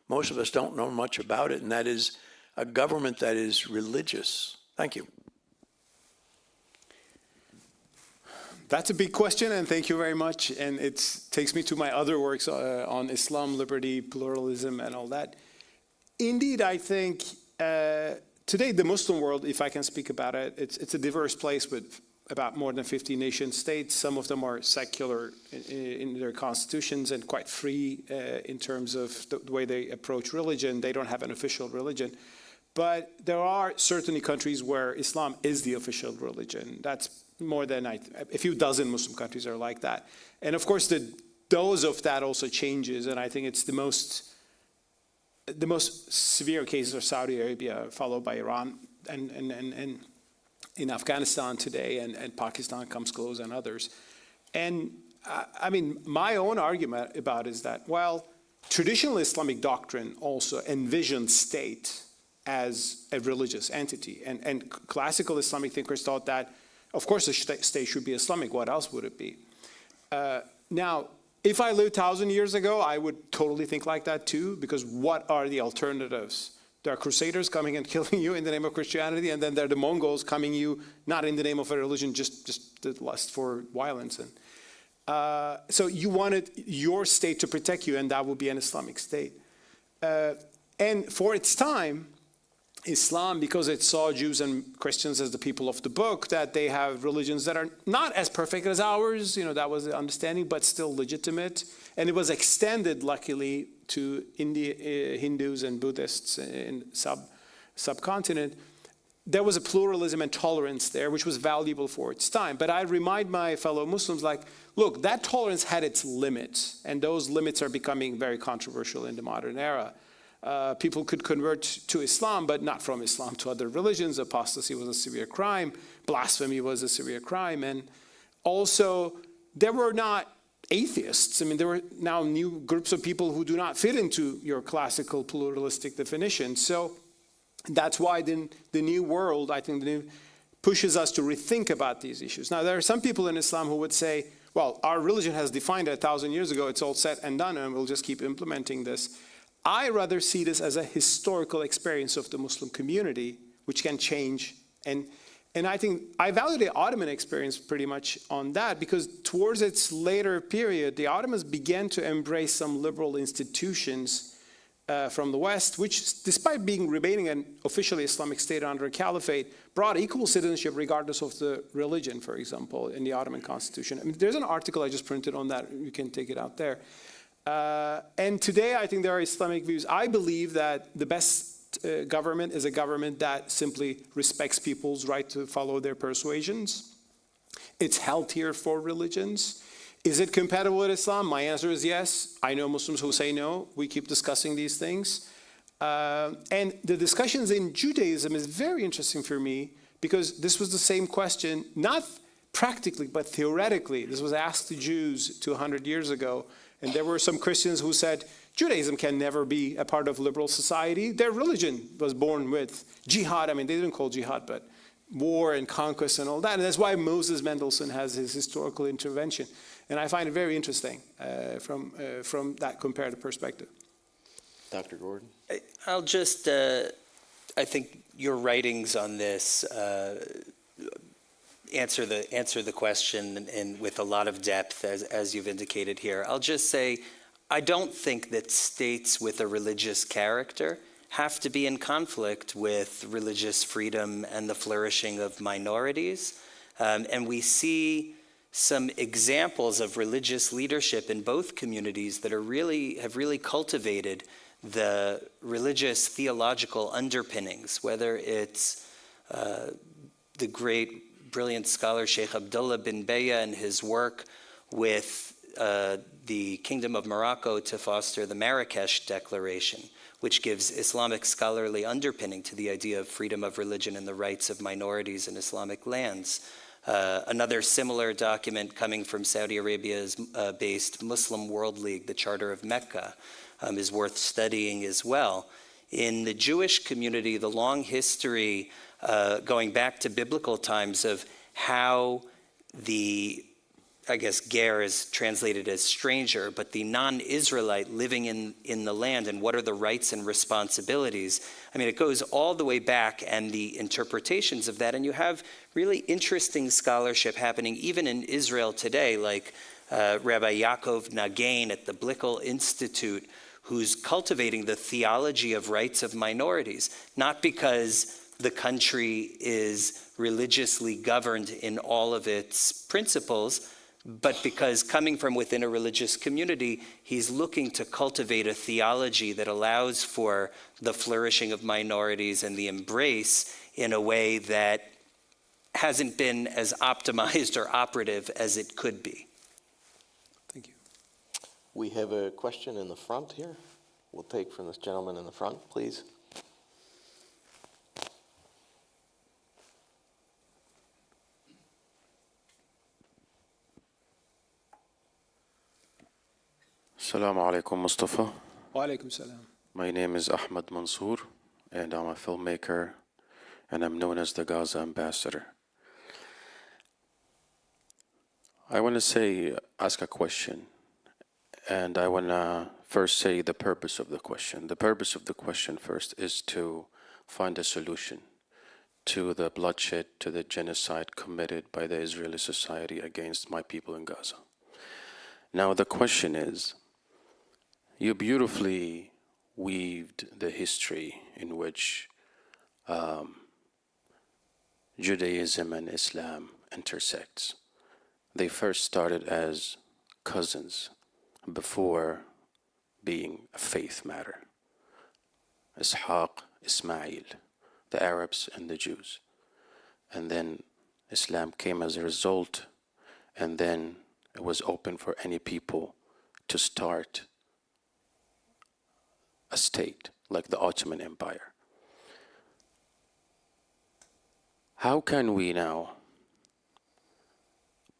most of us don't know much about it, and that is a government that is religious? Thank you. That's a big question, and thank you very much. And it takes me to my other works on Islam, liberty, pluralism, and all that. Indeed, I think today the Muslim world, if I can speak about it, it's a diverse place with about more than 50 nation states. Some of them are secular in their constitutions and quite free in terms of the way they approach religion. They don't have an official religion. But there are certainly countries where Islam is the official religion. That's more than a few dozen Muslim countries are like that. And of course, the dose of that also changes. And I think it's the most severe cases are Saudi Arabia, followed by Iran, and in Afghanistan today, and Pakistan comes close, and others. And I mean, my own argument about is that, well, traditional Islamic doctrine also envisioned state as a religious entity. And classical Islamic thinkers thought that, of course, the state should be Islamic. What else would it be? Now, if I lived 1,000 years ago, I would totally think like that too, because what are the alternatives? There are crusaders coming and killing you in the name of Christianity, and then there are the Mongols coming you not in the name of a religion, just the lust for violence. And so you wanted your state to protect you, and that would be an Islamic state. And for its time, Islam, because it saw Jews and Christians as the people of the book, that they have religions that are not as perfect as ours, that was the understanding, but still legitimate. And it was extended, luckily, to India, Hindus and Buddhists in subcontinent. There was a pluralism and tolerance there, which was valuable for its time. But I remind my fellow Muslims, look, that tolerance had its limits, and those limits are becoming very controversial in the modern era. People could convert to Islam, but not from Islam to other religions. Apostasy was a severe crime. Blasphemy was a severe crime. And also, there were not atheists. I mean, there were now new groups of people who do not fit into your classical pluralistic definition. So that's why the new world, I think, pushes us to rethink about these issues. Now, there are some people in Islam who would say, well, our religion has defined it 1,000 years ago. It's all set and done, and we'll just keep implementing this. I rather see this as a historical experience of the Muslim community, which can change. And I think I value the Ottoman experience pretty much on that, because towards its later period, the Ottomans began to embrace some liberal institutions from the West, which, despite remaining an officially Islamic state under a caliphate, brought equal citizenship regardless of the religion, for example, in the Ottoman constitution. I mean, there's an article I just printed on that. You can take it out there. And today, I think there are Islamic views. I believe that the best government is a government that simply respects people's right to follow their persuasions. It's healthier for religions. Is it compatible with Islam? My answer is yes. I know Muslims who say no. We keep discussing these things. And the discussions in Judaism is very interesting for me, because this was the same question, not practically, but theoretically. This was asked to Jews 200 years ago. And there were some Christians who said, Judaism can never be a part of liberal society. Their religion was born with jihad. I mean, they didn't call jihad, but war and conquest and all that. And that's why Moses Mendelssohn has his historical intervention. And I find it very interesting from that comparative perspective. Dr. Gordon? I'll just, I think your writings on this answer the question and with a lot of depth, as you've indicated here. I'll just say, I don't think that states with a religious character have to be in conflict with religious freedom and the flourishing of minorities. And we see some examples of religious leadership in both communities that have really cultivated the religious theological underpinnings, whether it's the great brilliant scholar Sheikh Abdullah bin Baya and his work with the Kingdom of Morocco to foster the Marrakesh Declaration, which gives Islamic scholarly underpinning to the idea of freedom of religion and the rights of minorities in Islamic lands. Another similar document coming from Saudi Arabia's based Muslim World League, the Charter of Mecca, is worth studying as well. in the Jewish community, the long history going back to biblical times of how the, I guess ger is translated as stranger, but the non-Israelite living in the land, and what are the rights and responsibilities. I mean, it goes all the way back, and the interpretations of that, and you have really interesting scholarship happening even in Israel today, like Rabbi Yaakov Nagain at the Blickl Institute, who's cultivating the theology of rights of minorities, not because the country is religiously governed in all of its principles, but because coming from within a religious community, he's looking to cultivate a theology that allows for the flourishing of minorities and the embrace in a way that hasn't been as optimized or operative as it could be. Thank you. We have a question in the front here. We'll take from this gentleman in the front, please. Assalamu alaikum, Mustafa. Wa alaikum salam. My name is Ahmed Mansour, and I'm a filmmaker, and I'm known as the Gaza ambassador. I want to ask a question, and I want to first say the purpose of the question. The purpose of the question first is to find a solution to the bloodshed, to the genocide committed by the Israeli society against my people in Gaza. Now the question is, you beautifully weaved the history in which Judaism and Islam intersects. They first started as cousins before being a faith matter. Ishaq, Ismail, the Arabs and the Jews. And then Islam came as a result, and then it was open for any people to start a state like the Ottoman Empire. How can we now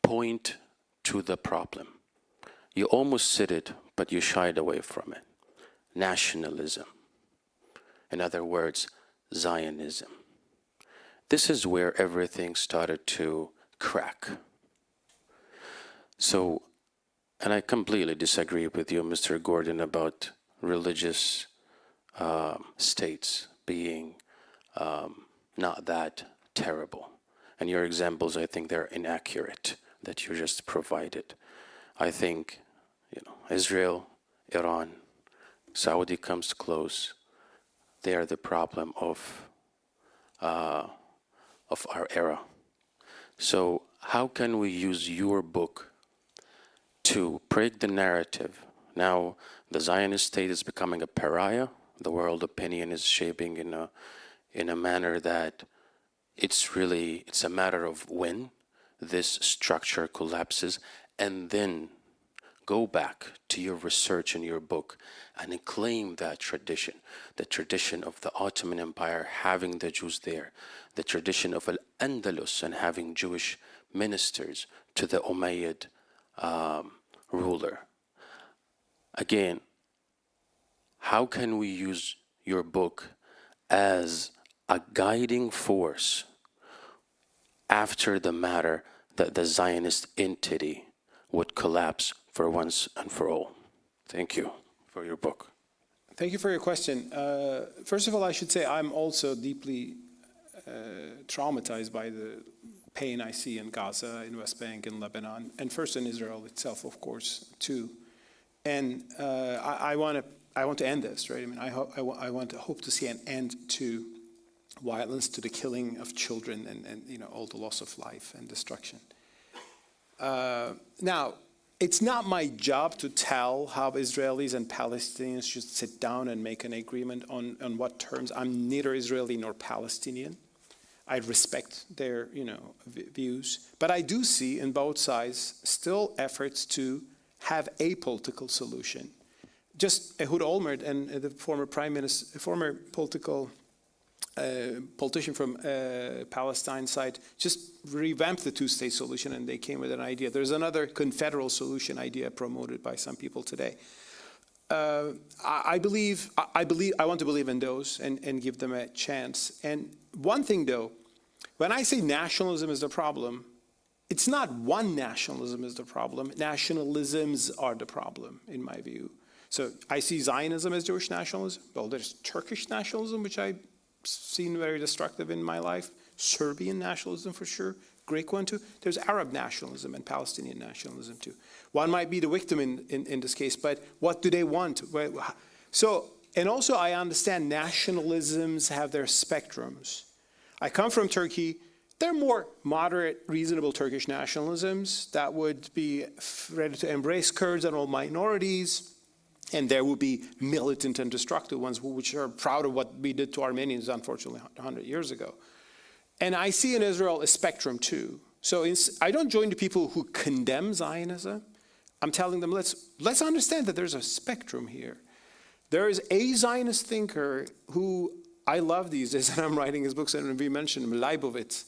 point to the problem? You almost said it, but you shied away from it. Nationalism. In other words, Zionism. This is where everything started to crack. So, and I completely disagree with you, Mr. Gordon, about religious states being not that terrible. And your examples, I think they're inaccurate that you just provided. I think, Israel, Iran, Saudi comes close. They are the problem of our era. So how can we use your book to break the narrative? Now, the Zionist state is becoming a pariah. The world opinion is shaping in a manner that it's a matter of when this structure collapses, and then go back to your research in your book and claim that tradition, the tradition of the Ottoman Empire having the Jews there, the tradition of Al-Andalus and having Jewish ministers to the Umayyad ruler. Again, how can we use your book as a guiding force after the matter that the Zionist entity would collapse for once and for all? Thank you for your book. Thank you for your question. First of all, I should say I'm also deeply traumatized by the pain I see in Gaza, in West Bank, in Lebanon, and first in Israel itself, of course, too. And I want to end this, right? I mean, I hope to see an end to violence, to the killing of children, and all the loss of life and destruction. Now, it's not my job to tell how Israelis and Palestinians should sit down and make an agreement on what terms. I'm neither Israeli nor Palestinian. I respect their views, but I do see in both sides still efforts to have a political solution. Just Ehud Olmert and the former prime minister, former politician from Palestine side, just revamped the two-state solution, and they came with an idea. There's another confederal solution idea promoted by some people today. I want to believe in those and give them a chance. And one thing though, when I say nationalism is the problem, it's not one nationalism is the problem. Nationalisms are the problem, in my view. So I see Zionism as Jewish nationalism. Well, there's Turkish nationalism, which I've seen very destructive in my life. Serbian nationalism for sure. Greek one too. There's Arab nationalism and Palestinian nationalism too. One might be the victim in this case, but what do they want? So, and also I understand nationalisms have their spectrums. I come from Turkey. They're more moderate, reasonable Turkish nationalisms that would be ready to embrace Kurds and all minorities. And there would be militant and destructive ones which are proud of what we did to Armenians, unfortunately, 100 years ago. And I see in Israel a spectrum too. So I don't join the people who condemn Zionism. I'm telling them, let's understand that there's a spectrum here. There is a Zionist thinker who I love these days, and I'm writing his books, and we mentioned him, Leibovitz.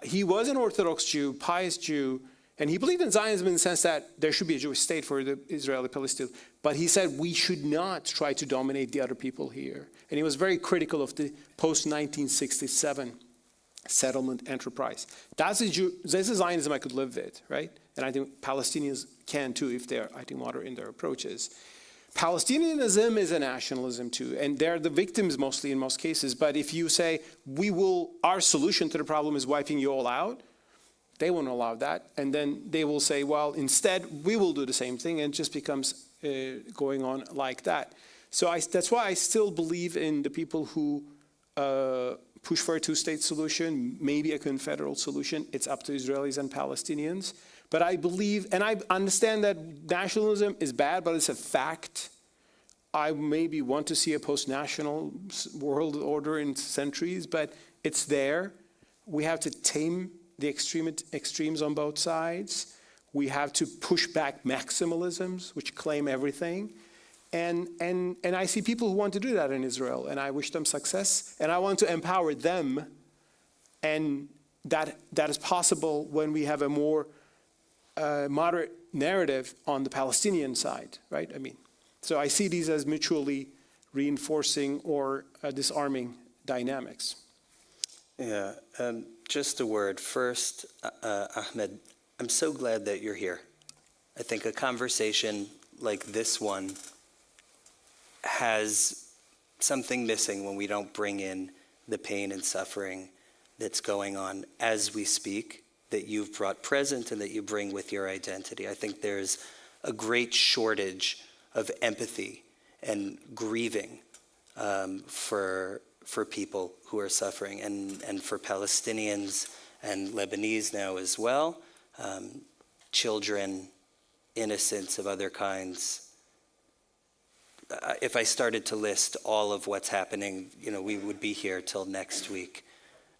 He was an Orthodox Jew, pious Jew, and he believed in Zionism in the sense that there should be a Jewish state for the Israeli-Palestinian. But he said we should not try to dominate the other people here. And he was very critical of the post-1967 settlement enterprise. This is Zionism I could live with, right? And I think Palestinians can too if they're, I think, moderate in their approaches. Palestinianism is a nationalism too, and they're the victims mostly in most cases. But if you say, our solution to the problem is wiping you all out, they won't allow that. And then they will say, well, instead, we will do the same thing, and it just becomes going on like that. So that's why I still believe in the people who push for a two-state solution, maybe a confederal solution. It's up to Israelis and Palestinians. But I believe, and I understand that nationalism is bad, but it's a fact. I maybe want to see a post-national world order in centuries, but it's there. We have to tame the extremes on both sides. We have to push back maximalisms, which claim everything. And I see people who want to do that in Israel, and I wish them success, and I want to empower them. And that is possible when we have a more moderate narrative on the Palestinian side, right? I mean, so I see these as mutually reinforcing or disarming dynamics. Yeah, just a word. First, Ahmed, I'm so glad that you're here. I think a conversation like this one has something missing when we don't bring in the pain and suffering that's going on as we speak, that you've brought present and that you bring with your identity. I think there's a great shortage of empathy and grieving for people who are suffering, and for Palestinians and Lebanese now as well, children, innocents of other kinds. If I started to list all of what's happening, we would be here till next week.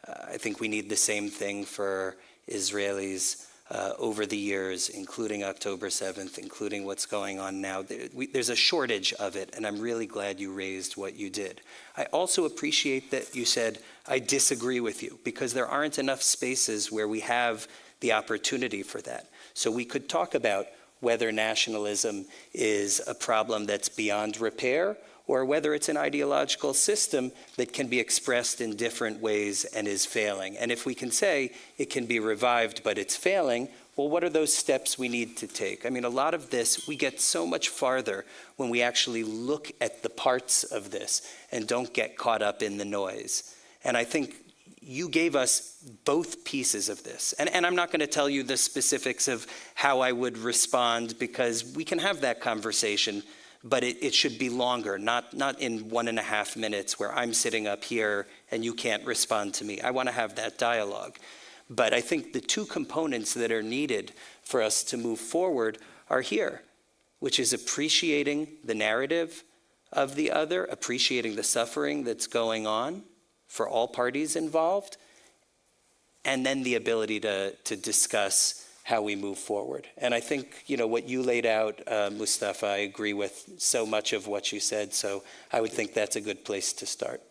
I think we need the same thing for Israelis over the years, including October 7th, including what's going on now. There's a shortage of it, and I'm really glad you raised what you did. I also appreciate that you said, I disagree with you, because there aren't enough spaces where we have the opportunity for that. So we could talk about whether nationalism is a problem that's beyond repair, or whether it's an ideological system that can be expressed in different ways and is failing. And if we can say it can be revived, but it's failing, well, what are those steps we need to take? I mean, a lot of this, we get so much farther when we actually look at the parts of this and don't get caught up in the noise. And I think you gave us both pieces of this. And I'm not going to tell you the specifics of how I would respond, because we can have that conversation, but it should be longer, not in 1.5 minutes where I'm sitting up here and you can't respond to me. I want to have that dialogue. But I think the two components that are needed for us to move forward are here, which is appreciating the narrative of the other, appreciating the suffering that's going on for all parties involved, and then the ability to discuss how we move forward. And I think, what you laid out, Mustafa, I agree with so much of what you said, so I would think that's a good place to start.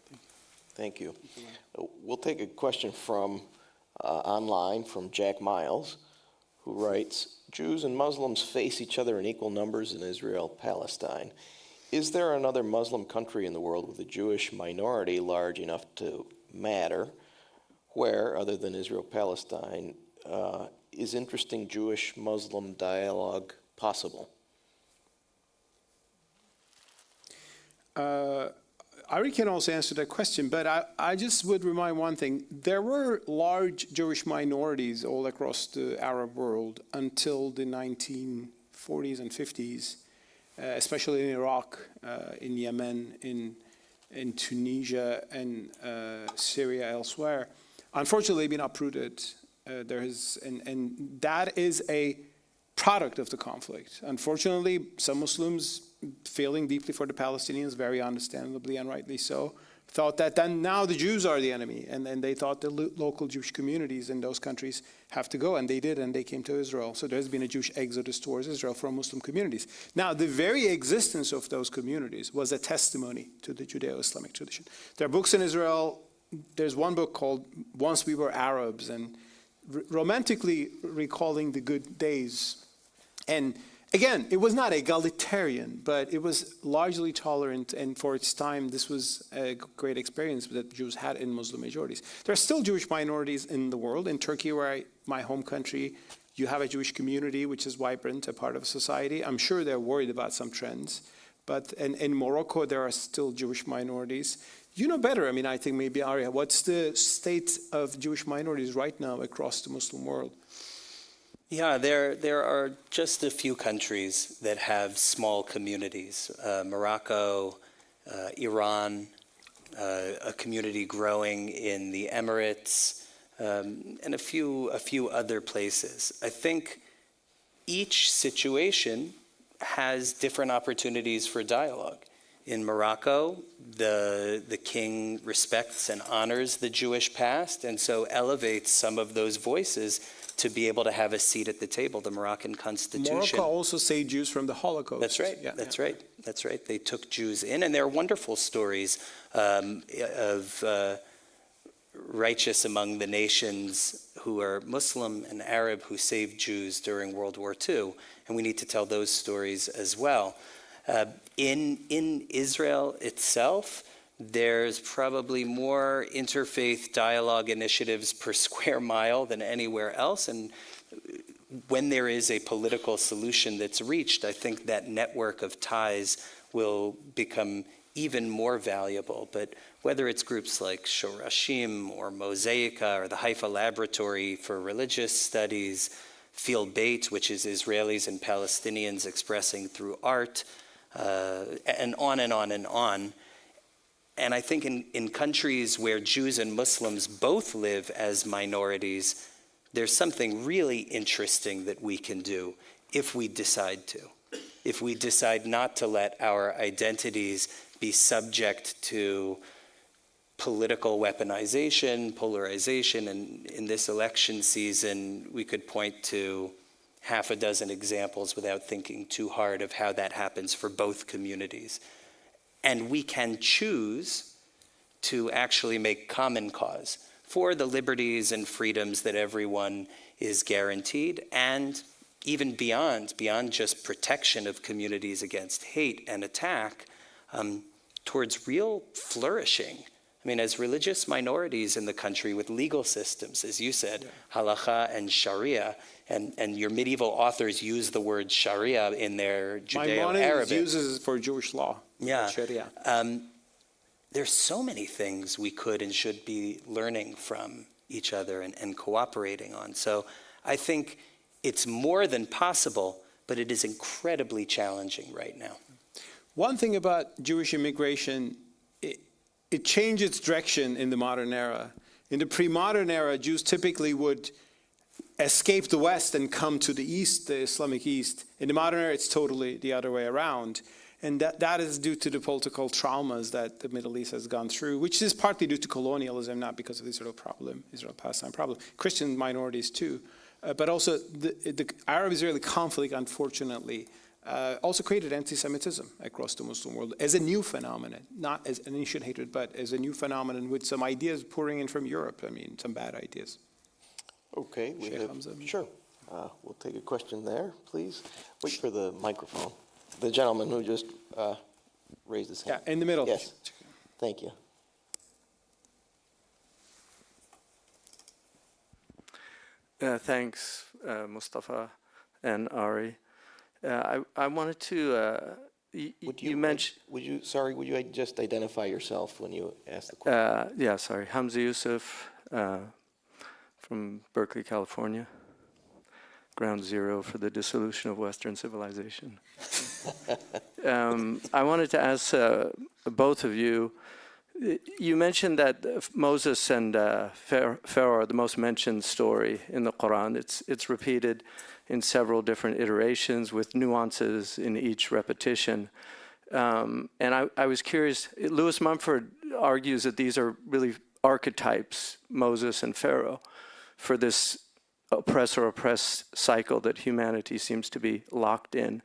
Thank you. We'll take a question from online from Jack Miles, who writes, Jews and Muslims face each other in equal numbers in Israel-Palestine. Is there another Muslim country in the world with a Jewish minority large enough to matter, where, other than Israel-Palestine, is interesting Jewish-Muslim dialogue possible? Ary can also answer that question, but I just would remind one thing. There were large Jewish minorities all across the Arab world until the 1940s and 50s, especially in Iraq, in Yemen, in Tunisia, and Syria, elsewhere. Unfortunately, they've been uprooted. And that is a product of the conflict. Unfortunately, some Muslims, feeling deeply for the Palestinians, very understandably and rightly so, thought that then now the Jews are the enemy, and then they thought the local Jewish communities in those countries have to go, and they did, and they came to Israel. So there's been a Jewish exodus towards Israel from Muslim communities. Now, the very existence of those communities was a testimony to the Judeo-Islamic tradition. There are books in Israel. There's one book called Once We Were Arabs, and romantically recalling the good days. And again, it was not egalitarian, but it was largely tolerant, and for its time, this was a great experience that Jews had in Muslim majorities. There are still Jewish minorities in the world. In Turkey, my home country, you have a Jewish community which is vibrant, a part of society. I'm sure they're worried about some trends. But in Morocco, there are still Jewish minorities. You know better, I mean, I think maybe, Ary, what's the state of Jewish minorities right now across the Muslim world? Yeah, there are just a few countries that have small communities. Morocco, Iran, a community growing in the Emirates, and a few other places. I think each situation has different opportunities for dialogue. In Morocco, the king respects and honors the Jewish past, and so elevates some of those voices to be able to have a seat at the table. The Moroccan constitution. Morocco also saved Jews from the Holocaust. That's right. Yeah, that's right. That's right. They took Jews in, and there are wonderful stories of righteous among the nations who are Muslim and Arab who saved Jews during World War II, and we need to tell those stories as well. In Israel itself, there's probably more interfaith dialogue initiatives per square mile than anywhere else. And when there is a political solution that's reached, I think that network of ties will become even more valuable. But whether it's groups like Shorashim or Mosaica or the Haifa Laboratory for Religious Studies, Field Beit, which is Israelis and Palestinians expressing through art, and on and on and on. And I think in countries where Jews and Muslims both live as minorities, there's something really interesting that we can do if we decide to. If we decide not to let our identities be subject to political weaponization, polarization, and in this election season, we could point to half a dozen examples without thinking too hard of how that happens for both communities. And we can choose to actually make common cause for the liberties and freedoms that everyone is guaranteed, and even beyond just protection of communities against hate and attack, towards real flourishing. I mean, as religious minorities in the country with legal systems, as you said, halakha and sharia, and your medieval authors use the word sharia in their Judeo-Arabic. Maimonides uses it for Jewish law. Yeah. Sharia. There's so many things we could and should be learning from each other and cooperating on. So I think it's more than possible, but it is incredibly challenging right now. One thing about Jewish immigration, it changed its direction in the modern era. In the pre-modern era, Jews typically would escape the West and come to the East, the Islamic East. In the modern era, it's totally the other way around. And that is due to the political traumas that the Middle East has gone through, which is partly due to colonialism, not because of the Israel-Palestine problem. Christian minorities too. But also the Arab-Israeli conflict, unfortunately, also created anti-Semitism across the Muslim world as a new phenomenon, not as an ancient hatred, but as a new phenomenon with some ideas pouring in from Europe. I mean, some bad ideas. Okay. Sure. We'll take a question there, please. Wait for the microphone. The gentleman who just raised his hand. Yeah, in the middle. Yes, thank you. Thanks, Mustafa and Ary. I wanted to, you mentioned... Would you just identify yourself when you ask the question? Yeah, sorry, Hamza Yusuf from Berkeley, California. Ground zero for the dissolution of Western civilization. I wanted to ask both of you, you mentioned that Moses and Pharaoh are the most mentioned story in the Quran. It's repeated in several different iterations with nuances in each repetition. And I was curious, Lewis Mumford argues that these are really archetypes, Moses and Pharaoh, for this oppressor-oppressed cycle that humanity seems to be locked in.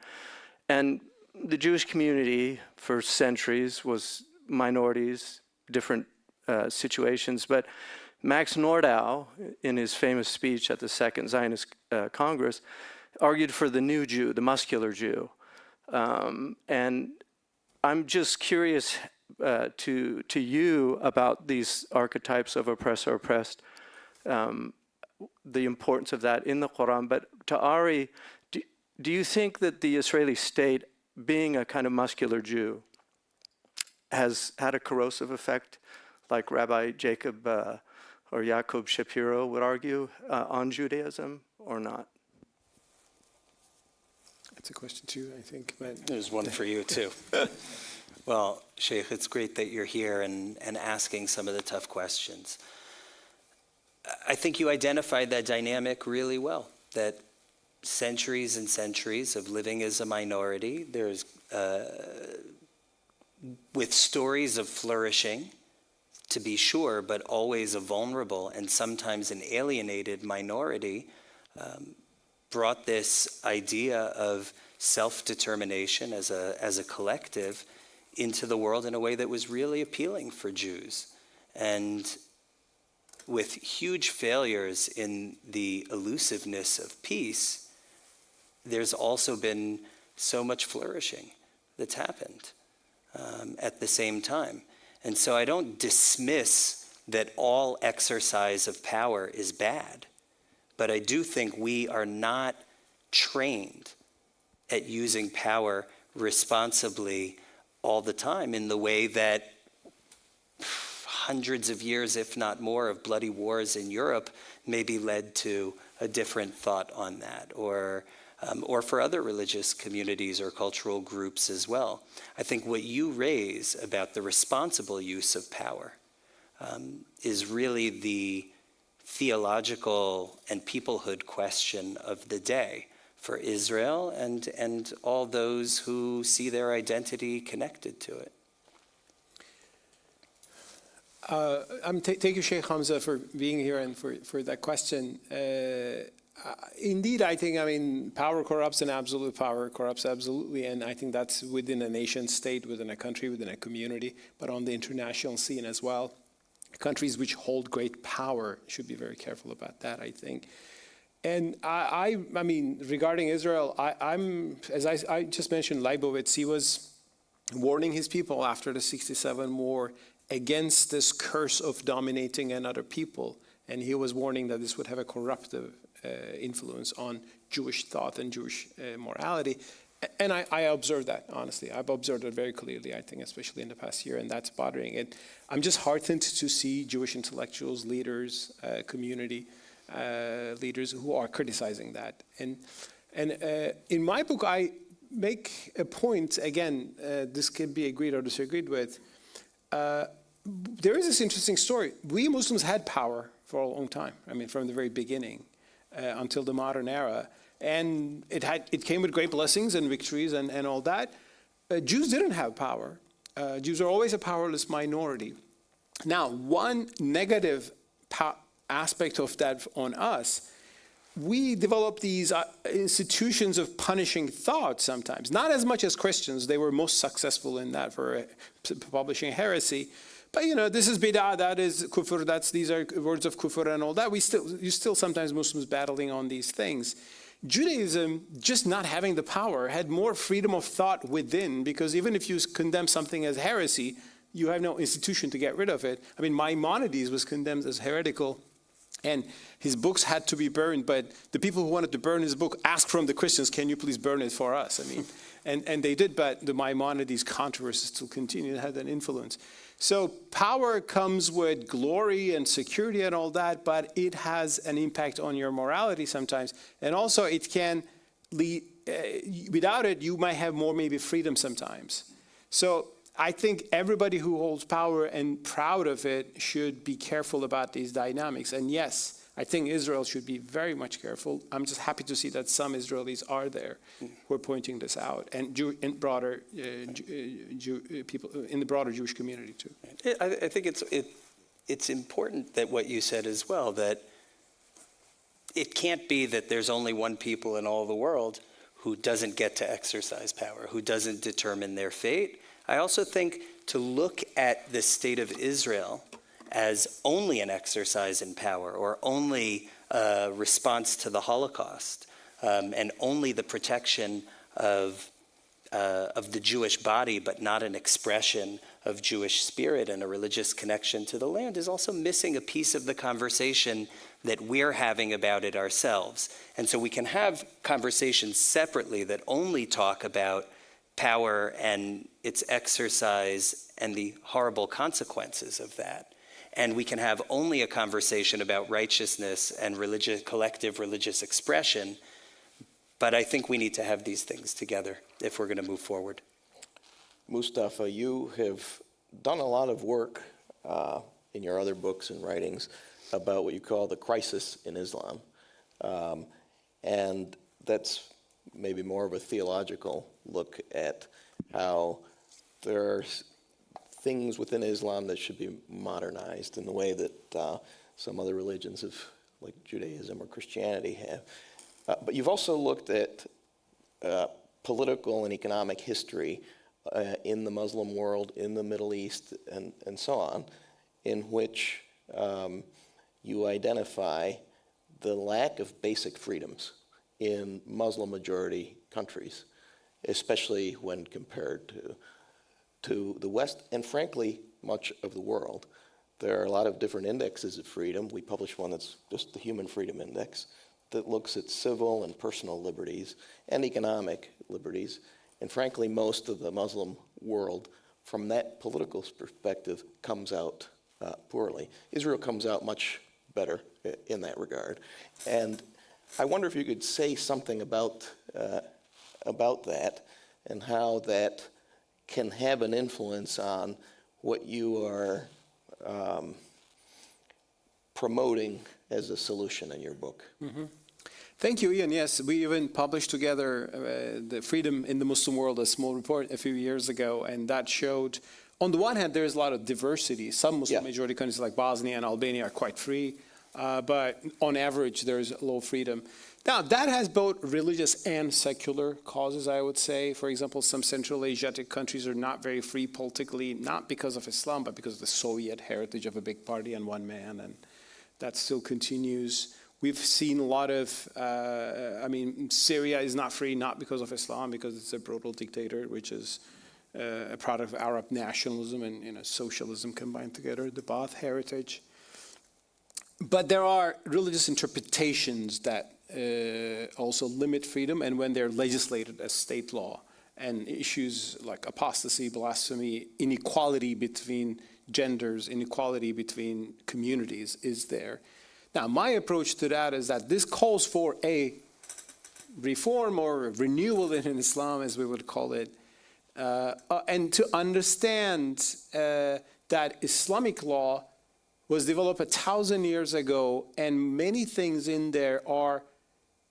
And the Jewish community for centuries was minorities, different situations, but Max Nordau, in his famous speech at the Second Zionist Congress, argued for the new Jew, the muscular Jew. And I'm just curious to you about these archetypes of oppressor-oppressed, the importance of that in the Quran. But to Ary, do you think that the Israeli state, being a kind of muscular Jew, has had a corrosive effect, like Rabbi Jacob or Jacob Shapiro would argue, on Judaism, or not? That's a question too, I think. But There's one for you, too. Well, Sheikh, it's great that you're here and asking some of the tough questions. I think you identified that dynamic really well, that centuries and centuries of living as a minority, there's with stories of flourishing, to be sure, but always a vulnerable and sometimes an alienated minority, brought this idea of self-determination as a collective into the world in a way that was really appealing for Jews. And with huge failures in the elusiveness of peace, there's also been so much flourishing that's happened at the same time. And so I don't dismiss that all exercise of power is bad, but I do think we are not trained at using power responsibly all the time in the way that hundreds of years, if not more, of bloody wars in Europe maybe led to a different thought on that, or for other religious communities or cultural groups as well. I think what you raise about the responsible use of power is really the theological and peoplehood question of the day for Israel and all those who see their identity connected to it. Thank you, Sheikh Hamza, for being here and for that question. Indeed, I think, power corrupts and absolute power corrupts absolutely, and I think that's within a nation state, within a country, within a community, but on the international scene as well. Countries which hold great power should be very careful about that, I think. And I mean, regarding Israel, as I just mentioned, Leibowitz, he was warning his people after the '67 war against this curse of dominating another people. And he was warning that this would have a corruptive influence on Jewish thought and Jewish morality. And I observed that, honestly. I've observed it very clearly, I think, especially in the past year, and that's bothering it. I'm just heartened to see Jewish intellectuals, leaders, community leaders who are criticizing that. And in my book, I make a point, again, this can be agreed or disagreed with. There is this interesting story. We Muslims had power for a long time, from the very beginning until the modern era. And it came with great blessings and victories and all that. Jews didn't have power. Jews are always a powerless minority. Now, one negative aspect of that on us, we developed these institutions of punishing thought sometimes. Not as much as Christians. They were most successful in that for publishing heresy. But this is bid'ah, that is kufr, these are words of kufr and all that. You still sometimes Muslims battling on these things. Judaism, just not having the power, had more freedom of thought within, because even if you condemn something as heresy, you have no institution to get rid of it. I mean, Maimonides was condemned as heretical, and his books had to be burned, but the people who wanted to burn his book asked from the Christians, can you please burn it for us? I mean, and they did, but the Maimonides controversy still continued, it had an influence. So power comes with glory and security and all that, but it has an impact on your morality sometimes. And also it can lead, without it, you might have more maybe freedom sometimes. So I think everybody who holds power and proud of it should be careful about these dynamics. And yes, I think Israel should be very much careful. I'm just happy to see that some Israelis are there who are pointing this out, and broader people in the broader Jewish community too. I think it's important that what you said as well, that it can't be that there's only one people in all the world who doesn't get to exercise power, who doesn't determine their fate. I also think to look at the state of Israel as only an exercise in power, or only a response to the Holocaust, and only the protection of the Jewish body, but not an expression of Jewish spirit and a religious connection to the land, is also missing a piece of the conversation that we're having about it ourselves. And so we can have conversations separately that only talk about power and its exercise and the horrible consequences of that. And we can have only a conversation about righteousness and collective religious expression. But I think we need to have these things together if we're going to move forward. Mustafa, you have done a lot of work in your other books and writings about what you call the crisis in Islam. And that's maybe more of a theological look at how there are things within Islam that should be modernized in the way that some other religions like Judaism or Christianity have. But you've also looked at political and economic history in the Muslim world, in the Middle East, and so on, in which you identify the lack of basic freedoms in Muslim-majority countries, especially when compared to the West, and frankly, much of the world. There are a lot of different indexes of freedom. We publish one that's just the Human Freedom Index that looks at civil and personal liberties and economic liberties. And frankly, most of the Muslim world, from that political perspective, comes out poorly. Israel comes out much better in that regard. And I wonder if you could say something about that and how that can have an influence on what you are promoting as a solution in your book. Mm-hmm. Thank you, Ian. Yes, we even published together the Freedom in the Muslim World, a small report a few years ago, and that showed, on the one hand, there's a lot of diversity. Some Muslim-majority countries like Bosnia and Albania are quite free, but on average, there's low freedom. Now, that has both religious and secular causes, I would say. For example, some Central Asiatic countries are not very free politically, not because of Islam, but because of the Soviet heritage of a big party and one man, and that still continues. We've seen a lot of, Syria is not free, not because of Islam, because it's a brutal dictator, which is a product of Arab nationalism and socialism combined together, the Ba'ath heritage. But there are religious interpretations that also limit freedom, and when they're legislated as state law, and issues like apostasy, blasphemy, inequality between genders, inequality between communities is there. Now, my approach to that is that this calls for a reform or renewal in Islam, as we would call it, and to understand that Islamic law was developed 1,000 years ago, and many things in there are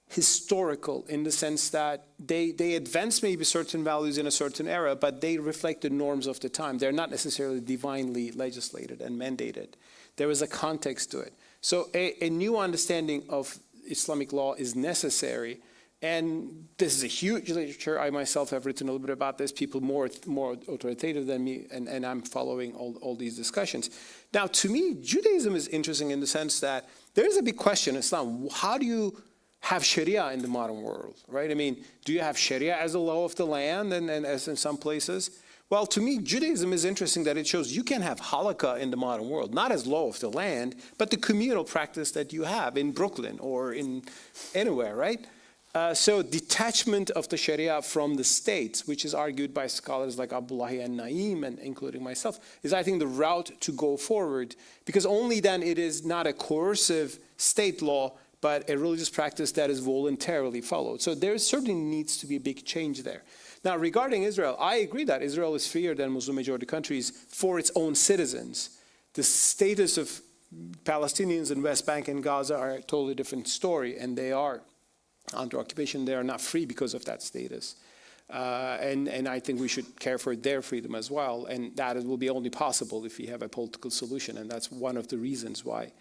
historical in the sense that they advance maybe certain values in a certain era, but they reflect the norms of the time. They're not necessarily divinely legislated and mandated. There is a context to it. So a new understanding of Islamic law is necessary, And this is a huge literature. I myself have written a little bit about this, people more authoritative than me, and I'm following all these discussions. Now, to me, Judaism is interesting in the sense that there is a big question in Islam. How do you have Sharia in the modern world, right? I mean, do you have Sharia as a law of the land and as in some places? Well, to me, Judaism is interesting that it shows you can have halakha in the modern world, not as law of the land, but the communal practice that you have in Brooklyn or in anywhere, right? So detachment of the Sharia from the state, which is argued by scholars like Abdullahi and Naim, and including myself, is I think the route to go forward, because only then it is not a coercive state law, but a religious practice that is voluntarily followed. So there certainly needs to be a big change there. Now, regarding Israel, I agree that Israel is freer than Muslim majority countries for its own citizens. The status of Palestinians in West Bank and Gaza are a totally different story, and they are under occupation. They are not free because of that status. And I think we should care for their freedom as well, and that will be only possible if we have a political solution, and that's one of the reasons why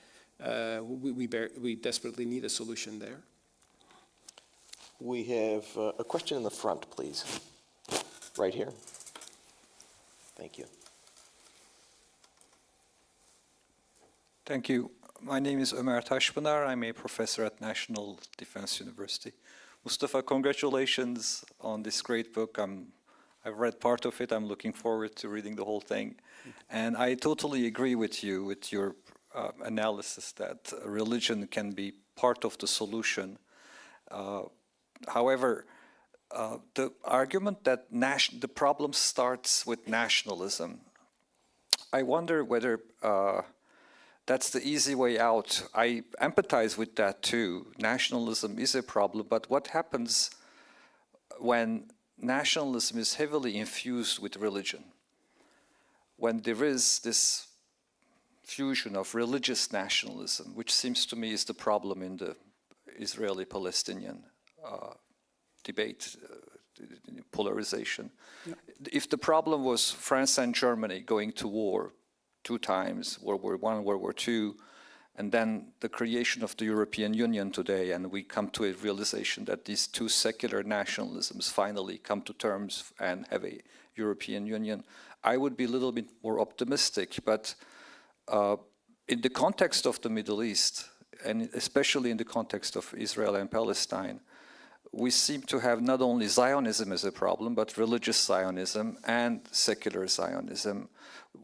we desperately need a solution there. We have a question in the front, please. Right here. Thank you. Thank you. My name is Ömer Taşpınar. I'm a professor at National Defense University. Mustafa, congratulations on this great book. I've read part of it. I'm looking forward to reading the whole thing. And I totally agree with you, with your analysis that religion can be part of the solution. However, the argument that the problem starts with nationalism, I wonder whether that's the easy way out. I empathize with that too. Nationalism is a problem, but what happens when nationalism is heavily infused with religion? When there is this fusion of religious nationalism, which seems to me is the problem in the Israeli-Palestinian debate, polarization. Yeah. If the problem was France and Germany going to war 2 times, World War I, World War II, and then the creation of the European Union today, and we come to a realization that these 2 secular nationalisms finally come to terms and have a European Union, I would be a little bit more optimistic. But in the context of the Middle East, and especially in the context of Israel and Palestine, we seem to have not only Zionism as a problem, but religious Zionism and secular Zionism.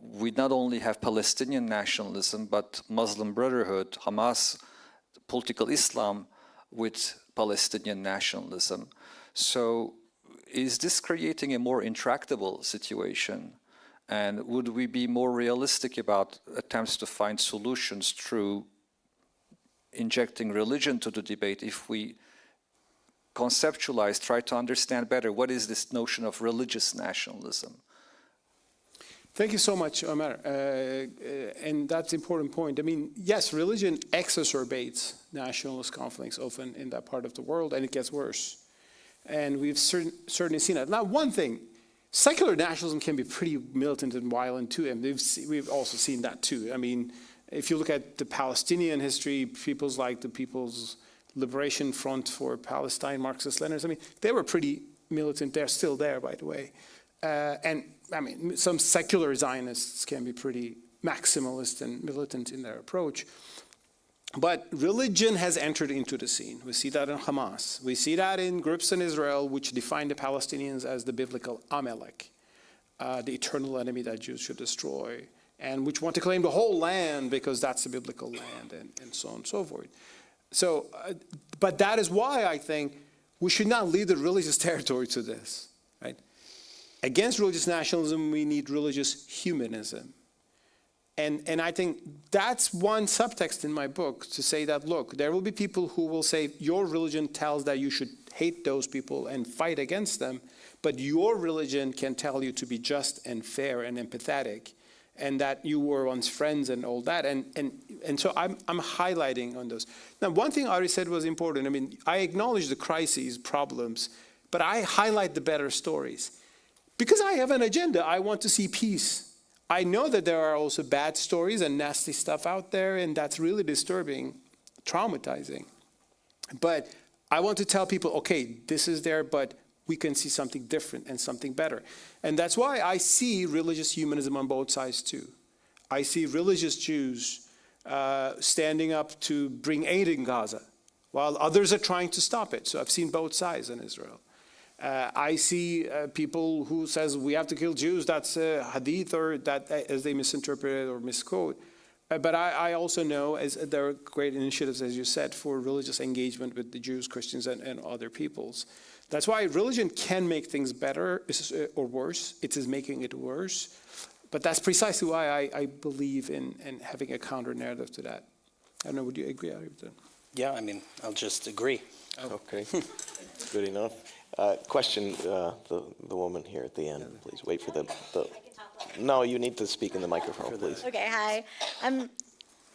We not only have Palestinian nationalism, but Muslim Brotherhood, Hamas, political Islam with Palestinian nationalism. So is this creating a more intractable situation? And would we be more realistic about attempts to find solutions through injecting religion to the debate if we conceptualize, try to understand better what is this notion of religious nationalism? Thank you so much, Ömer. And that's an important point. I mean, yes, religion exacerbates nationalist conflicts often in that part of the world, and it gets worse. And we've certainly seen that. Now, one thing, secular nationalism can be pretty militant and violent too, and we've also seen that too. I mean, if you look at the Palestinian history, peoples like the People's Liberation Front for Palestine, Marxist-Leninists, I mean, they were pretty militant. They're still there, by the way. And I mean, some secular Zionists can be pretty maximalist and militant in their approach. But religion has entered into the scene. We see that in Hamas. We see that in groups in Israel which define the Palestinians as the biblical Amalek, the eternal enemy that Jews should destroy, and which want to claim the whole land because that's the biblical land, and so on and so forth. So, but that is why I think we should not leave the religious territory to this, right? Against religious nationalism, we need religious humanism. And I think that's one subtext in my book, to say that, look, there will be people who will say, your religion tells that you should hate those people and fight against them, but your religion can tell you to be just and fair and empathetic, and that you were once friends and all that. And so I'm highlighting on those. Now, one thing Ary said was important. I mean, I acknowledge the crises, problems, but I highlight the better stories. Because I have an agenda. I want to see peace. I know that there are also bad stories and nasty stuff out there, and that's really disturbing, traumatizing. But I want to tell people, okay, this is there, but we can see something different and something better. And that's why I see religious humanism on both sides too. I see religious Jews standing up to bring aid in Gaza, while others are trying to stop it. So I've seen both sides in Israel. I see people who says we have to kill Jews, that's hadith, or that as they misinterpret it or misquote. But I also know as there are great initiatives, as you said, for religious engagement with the Jews, Christians, and other peoples. That's why religion can make things better or worse. It is making it worse. But that's precisely why I believe in having a counter narrative to that. I don't know, would you agree? Yeah, I mean, I'll just agree. Okay, good enough. Question, the woman here at the end, please. Wait for the. No, you need to speak in the microphone, please. Okay, hi. I'm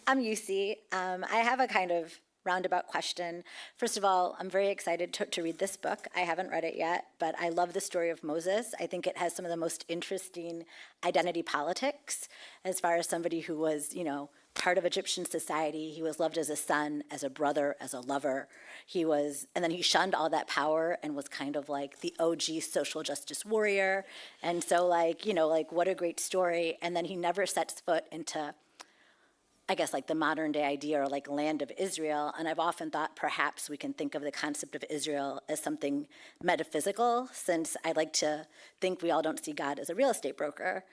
UC. I have a kind of roundabout question. First of all, I'm very excited to read this book. I haven't read it yet, but I love the story of Moses. I think it has some of the most interesting identity politics as far as somebody who was, part of Egyptian society. He was loved as a son, as a brother, as a lover. And then he shunned all that power and was kind of like the OG social justice warrior. And so what a great story. And then he never sets foot into, I guess, like the modern day idea or like land of Israel. And I've often thought perhaps we can think of the concept of Israel as something metaphysical, since I like to think we all don't see God as a real estate broker.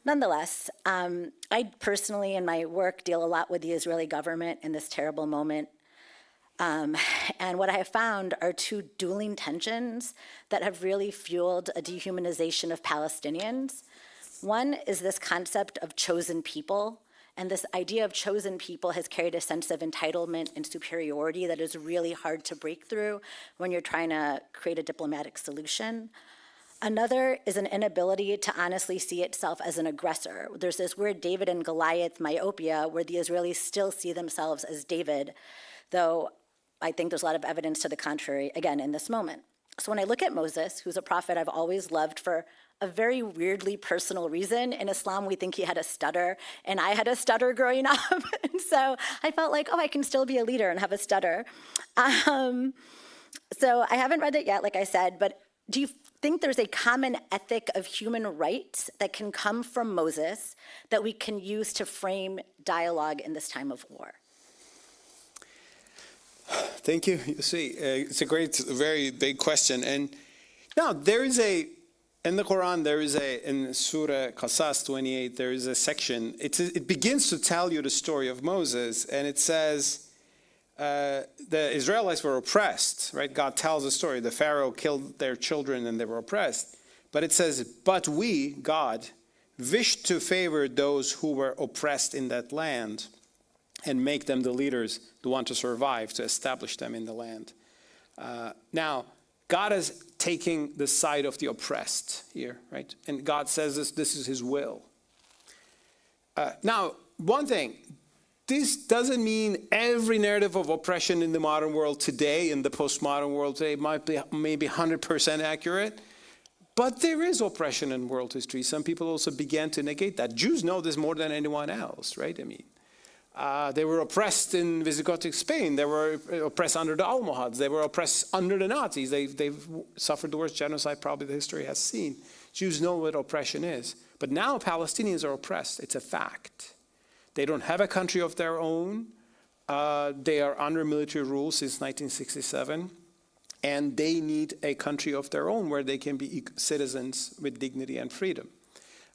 Nonetheless, I personally in my work deal a lot with the Israeli government in this terrible moment. And what I have found are two dueling tensions that have really fueled a dehumanization of Palestinians. One is this concept of chosen people. And this idea of chosen people has carried a sense of entitlement and superiority that is really hard to break through when you're trying to create a diplomatic solution. Another is an inability to honestly see itself as an aggressor. There's this weird David and Goliath myopia where the Israelis still see themselves as David, though I think there's a lot of evidence to the contrary, again, in this moment. So when I look at Moses, who's a prophet I've always loved for a very weirdly personal reason. In Islam, we think he had a stutter, and I had a stutter growing up. And so I felt like, I can still be a leader and have a stutter. So I haven't read it yet, like I said, but do you think there's a common ethic of human rights that can come from Moses that we can use to frame dialogue in this time of war? Thank you. You see, it's a very big question. And now there is in the Quran, in Surah Qasas 28, there is a section. It begins to tell you the story of Moses, and it says the Israelites were oppressed, right? God tells the story. The Pharaoh killed their children and they were oppressed. But it says, but we, God, wished to favor those who were oppressed in that land and make them the leaders, the one to survive, to establish them in the land. Now, God is taking the side of the oppressed here, right? And God says this is his will. Now, one thing, this doesn't mean every narrative of oppression in the modern world today, in the postmodern world today, might be maybe 100% accurate. But there is oppression in world history. Some people also began to negate that. Jews know this more than anyone else, right? I mean, they were oppressed in Visigothic Spain. They were oppressed under the Almohads. They were oppressed under the Nazis. They've suffered the worst genocide probably the history has seen. Jews know what oppression is. But now Palestinians are oppressed. It's a fact. They don't have a country of their own. They are under military rule since 1967. And they need a country of their own where they can be citizens with dignity and freedom.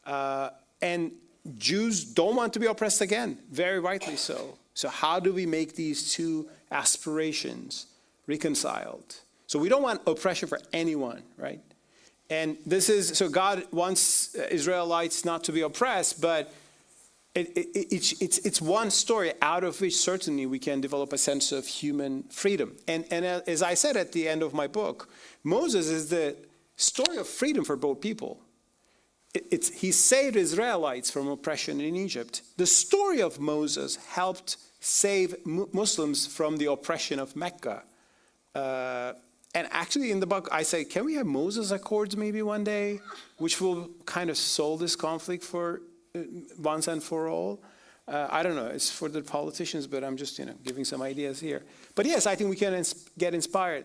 And Jews don't want to be oppressed again, very rightly so. So how do we make these two aspirations reconciled? So we don't want oppression for anyone, right? And so God wants Israelites not to be oppressed, but it's one story out of which certainly we can develop a sense of human freedom. And as I said at the end of my book, Moses is the story of freedom for both people. He saved Israelites from oppression in Egypt. The story of Moses helped save Muslims from the oppression of Mecca. And actually in the book I say, can we have Moses Accords maybe one day, which will kind of solve this conflict for once and for all? I don't know, it's for the politicians, but I'm just, giving some ideas here. But yes, I think we can get inspired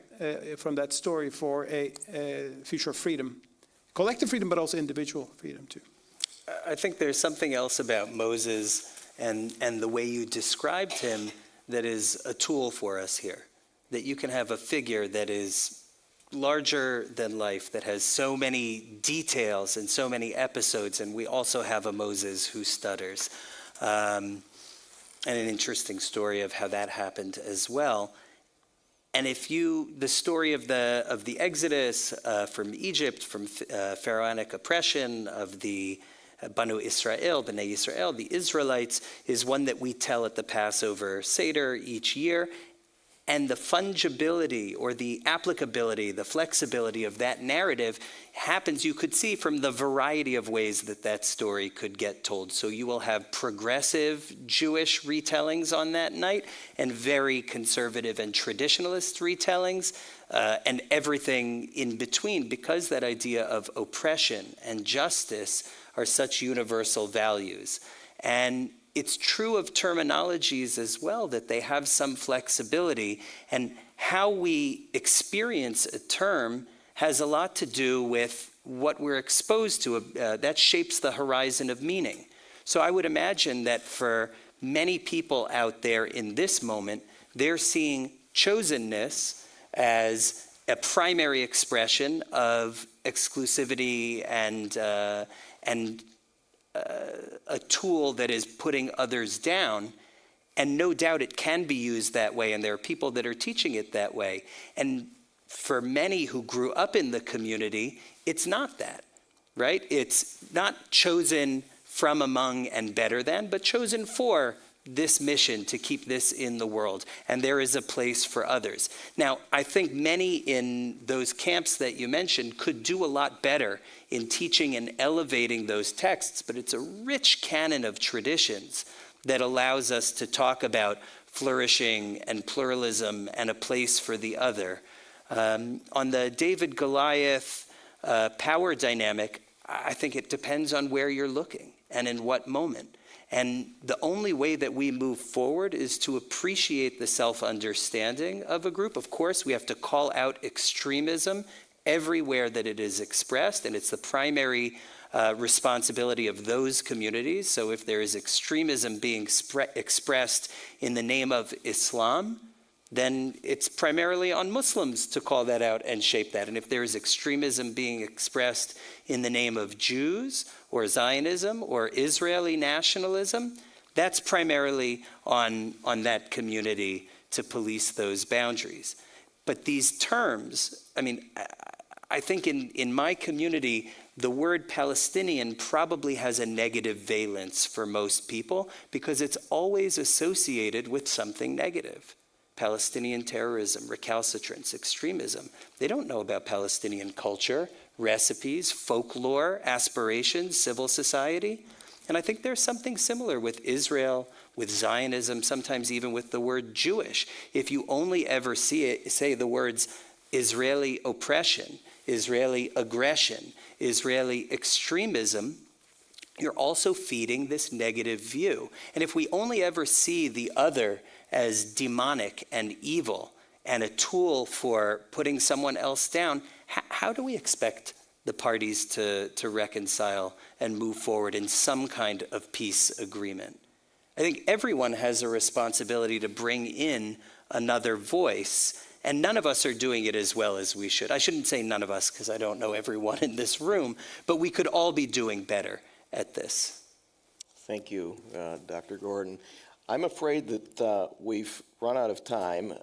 from that story for a future of freedom, collective freedom, but also individual freedom too. I think there's something else about Moses and the way you described him that is a tool for us here. That you can have a figure that is larger than life, that has so many details and so many episodes, and we also have a Moses who stutters. And an interesting story of how that happened as well. And the story of the Exodus from Egypt, from pharaonic oppression, of the Banu Israel, Bnei Israel, the Israelites, is one that we tell at the Passover Seder each year. And the fungibility or the applicability, the flexibility of that narrative happens, you could see, from the variety of ways that story could get told. So you will have progressive Jewish retellings on that night and very conservative and traditionalist retellings and everything in between, because that idea of oppression and justice are such universal values. And it's true of terminologies as well, that they have some flexibility, and how we experience a term has a lot to do with what we're exposed to. That shapes the horizon of meaning. So I would imagine that for many people out there in this moment, they're seeing chosenness as a primary expression of exclusivity and a tool that is putting others down. And no doubt it can be used that way, and there are people that are teaching it that way. And for many who grew up in the community, it's not that, right? It's not chosen from among and better than, but chosen for this mission to keep this in the world. And there is a place for others. Now, I think many in those camps that you mentioned could do a lot better in teaching and elevating those texts, but it's a rich canon of traditions that allows us to talk about flourishing and pluralism and a place for the other. On the David-Goliath power dynamic, I think it depends on where you're looking and in what moment. And the only way that we move forward is to appreciate the self-understanding of a group. Of course, we have to call out extremism everywhere that it is expressed, and it's the primary responsibility of those communities. So if there is extremism being expressed in the name of Islam, then it's primarily on Muslims to call that out and shape that. And if there is extremism being expressed in the name of Jews or Zionism or Israeli nationalism, that's primarily on that community to police those boundaries. But these terms, I think in my community, the word Palestinian probably has a negative valence for most people because it's always associated with something negative. Palestinian terrorism, recalcitrance, extremism. They don't know about Palestinian culture, recipes, folklore, aspirations, civil society. And I think there's something similar with Israel, with Zionism, sometimes even with the word Jewish. If you only ever say the words Israeli oppression, Israeli aggression, Israeli extremism, you're also feeding this negative view. And if we only ever see the other as demonic and evil and a tool for putting someone else down, how do we expect the parties to reconcile and move forward in some kind of peace agreement? I think everyone has a responsibility to bring in another voice, and none of us are doing it as well as we should. I shouldn't say none of us because I don't know everyone in this room, but we could all be doing better at this. Thank you, Dr. Gordon. I'm afraid that we've run out of time.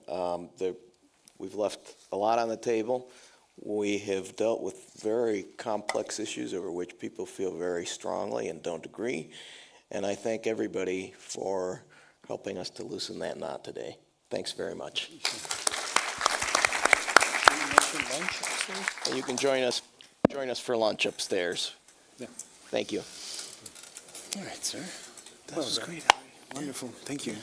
We've left a lot on the table. We have dealt with very complex issues over which people feel very strongly and don't agree. And I thank everybody for helping us to loosen that knot today. Thanks very much. And you can join us for lunch upstairs. Yeah. Thank you. All right, sir. That was great. Wonderful. Thank you.